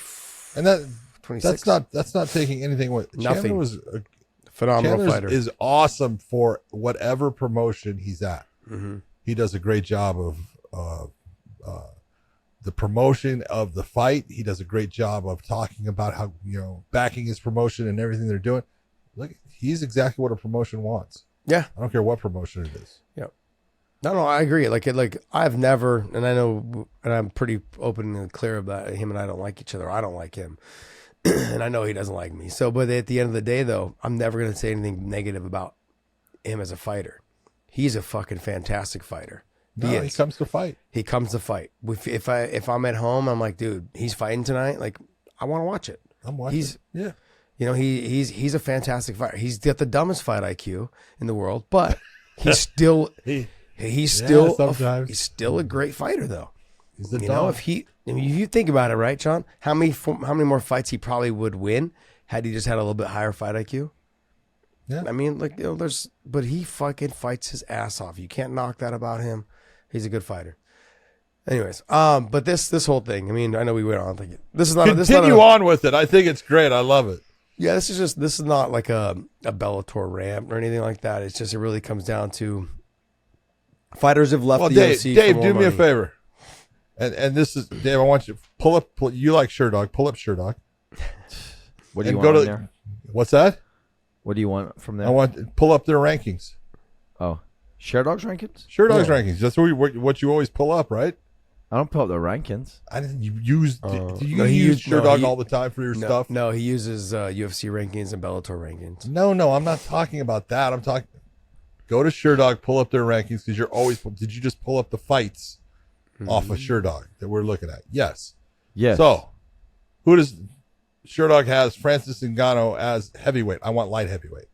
And that 26? that's not taking anything away. Nothing. Chandler was a Phenomenal Chandler fighter. is awesome for whatever promotion he's at. Mm-hmm. He does a great job of the promotion of the fight. He does a great job of talking about how, backing his promotion and everything they're doing. Look, he's exactly what a promotion wants. Yeah. I don't care what promotion it is. Yeah. No, I agree. Like I've never, and I know, and I'm pretty open and clear about it. Him and I don't like each other. I don't like him. And I know he doesn't like me. So, but at the end of the day, though, I'm never going to say anything negative about him as a fighter. He's a fucking fantastic fighter. He comes to fight. He comes to fight. If I'm at home, I'm like, dude, he's fighting tonight. Like, I want to watch it. I'm watching. He's a fantastic fighter. He's got the dumbest fight IQ in the world, but He's still sometimes. he's still a great fighter though. He's the You dog. know, if you think about it, right, John? How many more fights he probably would win had he just had a little bit higher fight IQ? Yeah. I mean, like, you know, but he fucking fights his ass off. You can't knock that about him. He's a good fighter. Anyways, but this whole thing. I mean, I know we went on thinking this is not. Continue on with it. I think it's great. I love it. Yeah, this is not like a Bellator rant or anything like that. It's just it really comes down to fighters have left the UFC. Dave, for do more me a money. favor. And this is Dave. I want you to pull up. You like Sherdog? Pull up Sherdog. What do you And want go on to there? what's that? What do you want from there? I want pull up their rankings. Oh, Share Dogs rankings? Sherdog's rankings. That's what you always pull up, right? I don't pull up the rankings. I didn't. You use. Do you No, he use used- no, Sherdog he- all the time for your stuff? No, he uses UFC rankings and Bellator rankings. No. I'm not talking about that. I'm talking. Go to Sherdog. Pull up their rankings because you're always. Did you just pull up the fights off of Sherdog that we're looking at? Yes. Yes. So, who does Sherdog has Francis Ngannou as heavyweight? I want light heavyweight.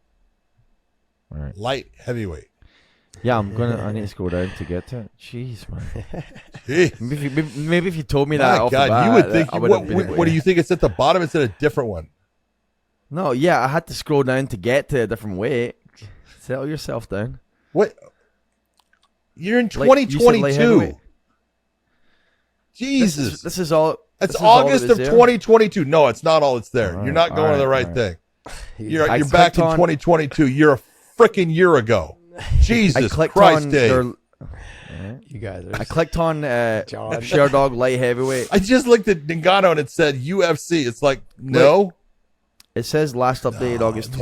All right. Light heavyweight. Yeah, I need to scroll down to get to it. Jeez, man. Gee. Maybe if you told me that My off the God, bat, you would think. I would have been What do you think? It's at the bottom. It's at a different one. No, yeah, I had to scroll down to get to a different way. Settle yourself down. What? You're in You said light 2022. heavyweight. Jesus. This is all. It's this is all August that of is there. 2022. No, it's not all it's there. All You're right, not going to the all right right. thing. You're I back in clicked on- 2022. You're a freaking year ago. Jesus I clicked Christ, on Dave. You guys are. I clicked on John. Share Dog light heavyweight. I just looked at Ngannou and it said UFC. It's like, no. It says last updated August 1st,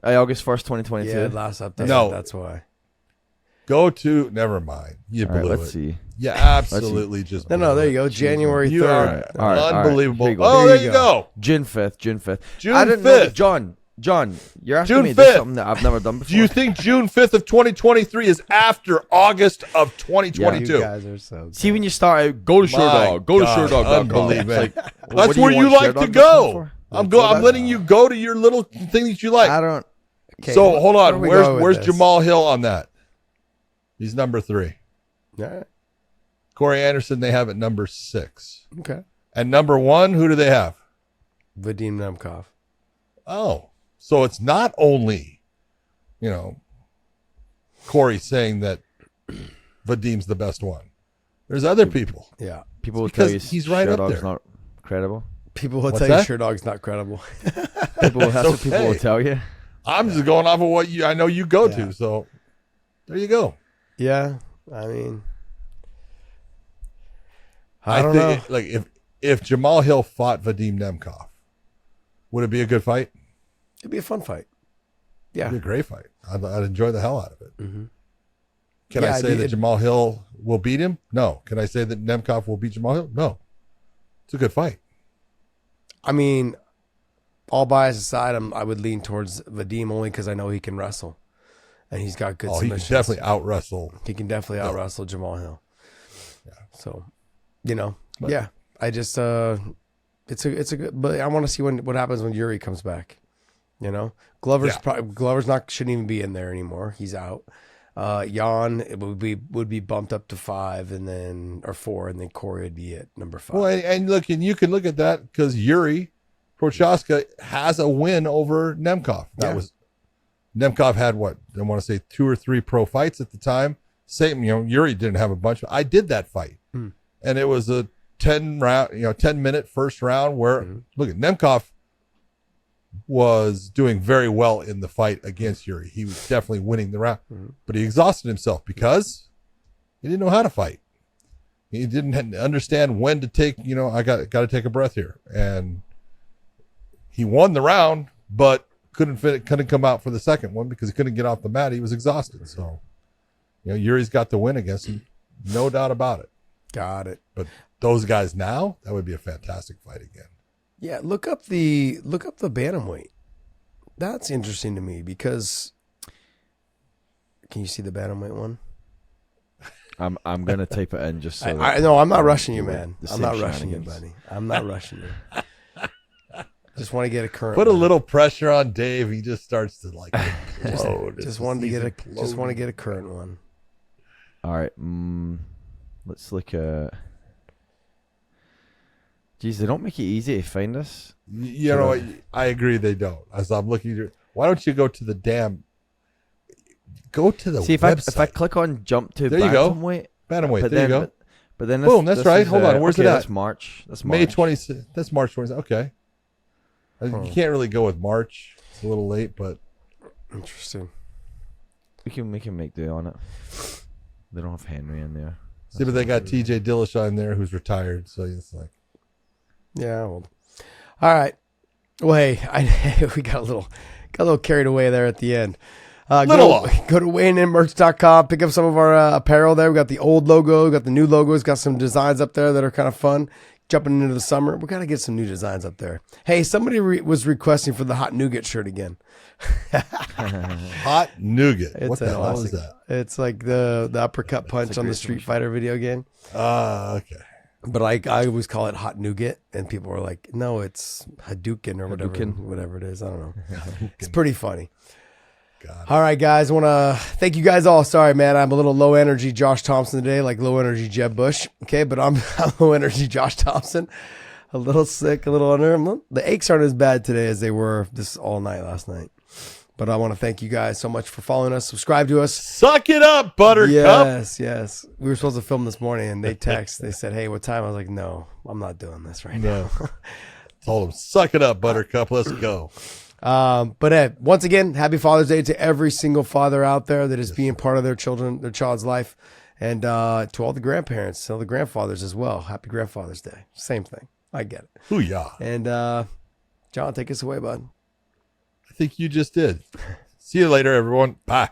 2022. Yeah, last update. No. That's why. Go to, never mind. You All right, blew let's it. see. Yeah, absolutely just No, blew there it. you go. January You 3rd. are All right, unbelievable. here you go. Oh, Here there you you go. go. June 5th. June 5th. June I didn't know 5th. John, you're asking June me to do 5th. something that I've never done before. Do you think June 5th of 2023 is after August of You 2022? guys are so good. See, when you start out, go to Share My Dog. Go to God, ShareDog.com. unbelievable. It's like, what That's do where you want like to ShareDog.com go. for? I'm Well, letting you go to your little thing that you like. I don't. Okay, So hold where on. are we going with Where's this? Jamal Hill on that? He's number 3. All right. Corey Anderson, they have at number 6. Okay. And number 1, who do they have? Vadim Nemkov. Oh, so it's not only, Corey saying that Vadim's the best one. There's other people. Yeah. People will because tell you he's right up ShareDog's there. not credible. People will What's tell that? you Sure Dog's not credible. That's what people will okay. tell you. I'm just going off of what I know you go Yeah. to. So there you go. Yeah. I mean, I don't think know. like if Jamal Hill fought Vadim Nemkov, would it be a good fight? It'd be a fun fight. It'd Yeah. be a great fight. I'd enjoy the hell out of it. Mhm. Can Yeah, I say that Jamal Hill will beat him? No. Can I say that Nemkov will beat Jamal Hill? No. It's a good fight. I mean, all bias aside, I would lean towards Vadim only because I know he can wrestle, and he's got good Oh, he submissions. can definitely out wrestle. He can definitely out wrestle Jamal Hill. Yeah. So, yeah. I just it's a good, but I want to see what happens when Yuri comes back. Glover's shouldn't even be in there anymore. He's out. Jan it would be bumped up to 5 and then or 4, and then Corey would be at number 5. Well, and you can look at that because Yuri Prochaska has a win over Nemkov. Nemkov had what? I want to say 2 or 3 pro fights at the time. Same, Yuri didn't have a bunch. I did that fight, and it was a 10-minute first round where look at Nemkov was doing very well in the fight against Yuri. He was definitely winning the round, but he exhausted himself because he didn't know how to fight. He didn't understand when to take. I got to take a breath here, and he won the round, but couldn't come out for the second one because he couldn't get off the mat. He was exhausted. So, Yuri's got the win against him, no doubt about it. Got it. But those guys now, that would be a fantastic fight again. Yeah, look up the bantamweight. That's interesting to me because can you see the bantamweight one? I'm gonna type it in just so. I no, I'm not rushing you, man. The I'm not same rushing you, shenanigans. buddy. I'm not rushing you. Just want to get a current. Put a one. little pressure on Dave. He just starts to like explode. Just want to get a. Just want to get a current one. All right. Let's look at. Geez, they don't make it easy to find us. You know what? I agree. They don't. As I'm looking at, why don't you go to the damn? Go to the See website. if I click on jump to There you go. bantamweight. Bantamweight. There you go. But then Boom, that's this right. is, Hold on, where's it at? That's March. That's March. May 26th. That's March 26th. Okay. You can't really go with March. It's a little late, but Interesting. We can make do on it. They don't have Henry in there. see, but they got TJ Dillashaw in there who's retired, so it's like Yeah. Well, all right. Well, hey, we got a little carried away there at the end. Go to WeighingInMerch.com. Pick up some of our apparel there. We got the old logo. We got the new logos. Got some designs up there that are kind of fun. Jumping into the summer, we got to get some new designs up there. Hey, somebody was requesting for the hot nougat shirt again. hot nougat. What the hell is that? It's like the uppercut punch on the Street Fighter video game. Okay. But I always call it hot nougat, and people were like, "No, it's Hadouken or whatever it is." I don't know. It's pretty funny. All right, guys. I want to thank you guys all. Sorry, man. I'm a little low energy Josh Thompson today, like low energy Jeb Bush. Okay, but I'm low energy Josh Thompson. A little sick, a little under. The aches aren't as bad today as they were this all night last night. But I want to thank you guys so much for following us. Subscribe to us. Suck it up, Buttercup. Yes. We were supposed to film this morning, and they said, "Hey, what time?" I was like, "No, I'm not doing this right now." Told them, suck it up, Buttercup. Let's go. But once again, happy Father's Day to every single father out there that is being part of their child's life, and to all the grandparents, all the grandfathers as well. Happy Grandfather's Day. Same thing. I get it. Hoo-yah. And John, take us away, bud. I think you just did. See you later, everyone. Bye.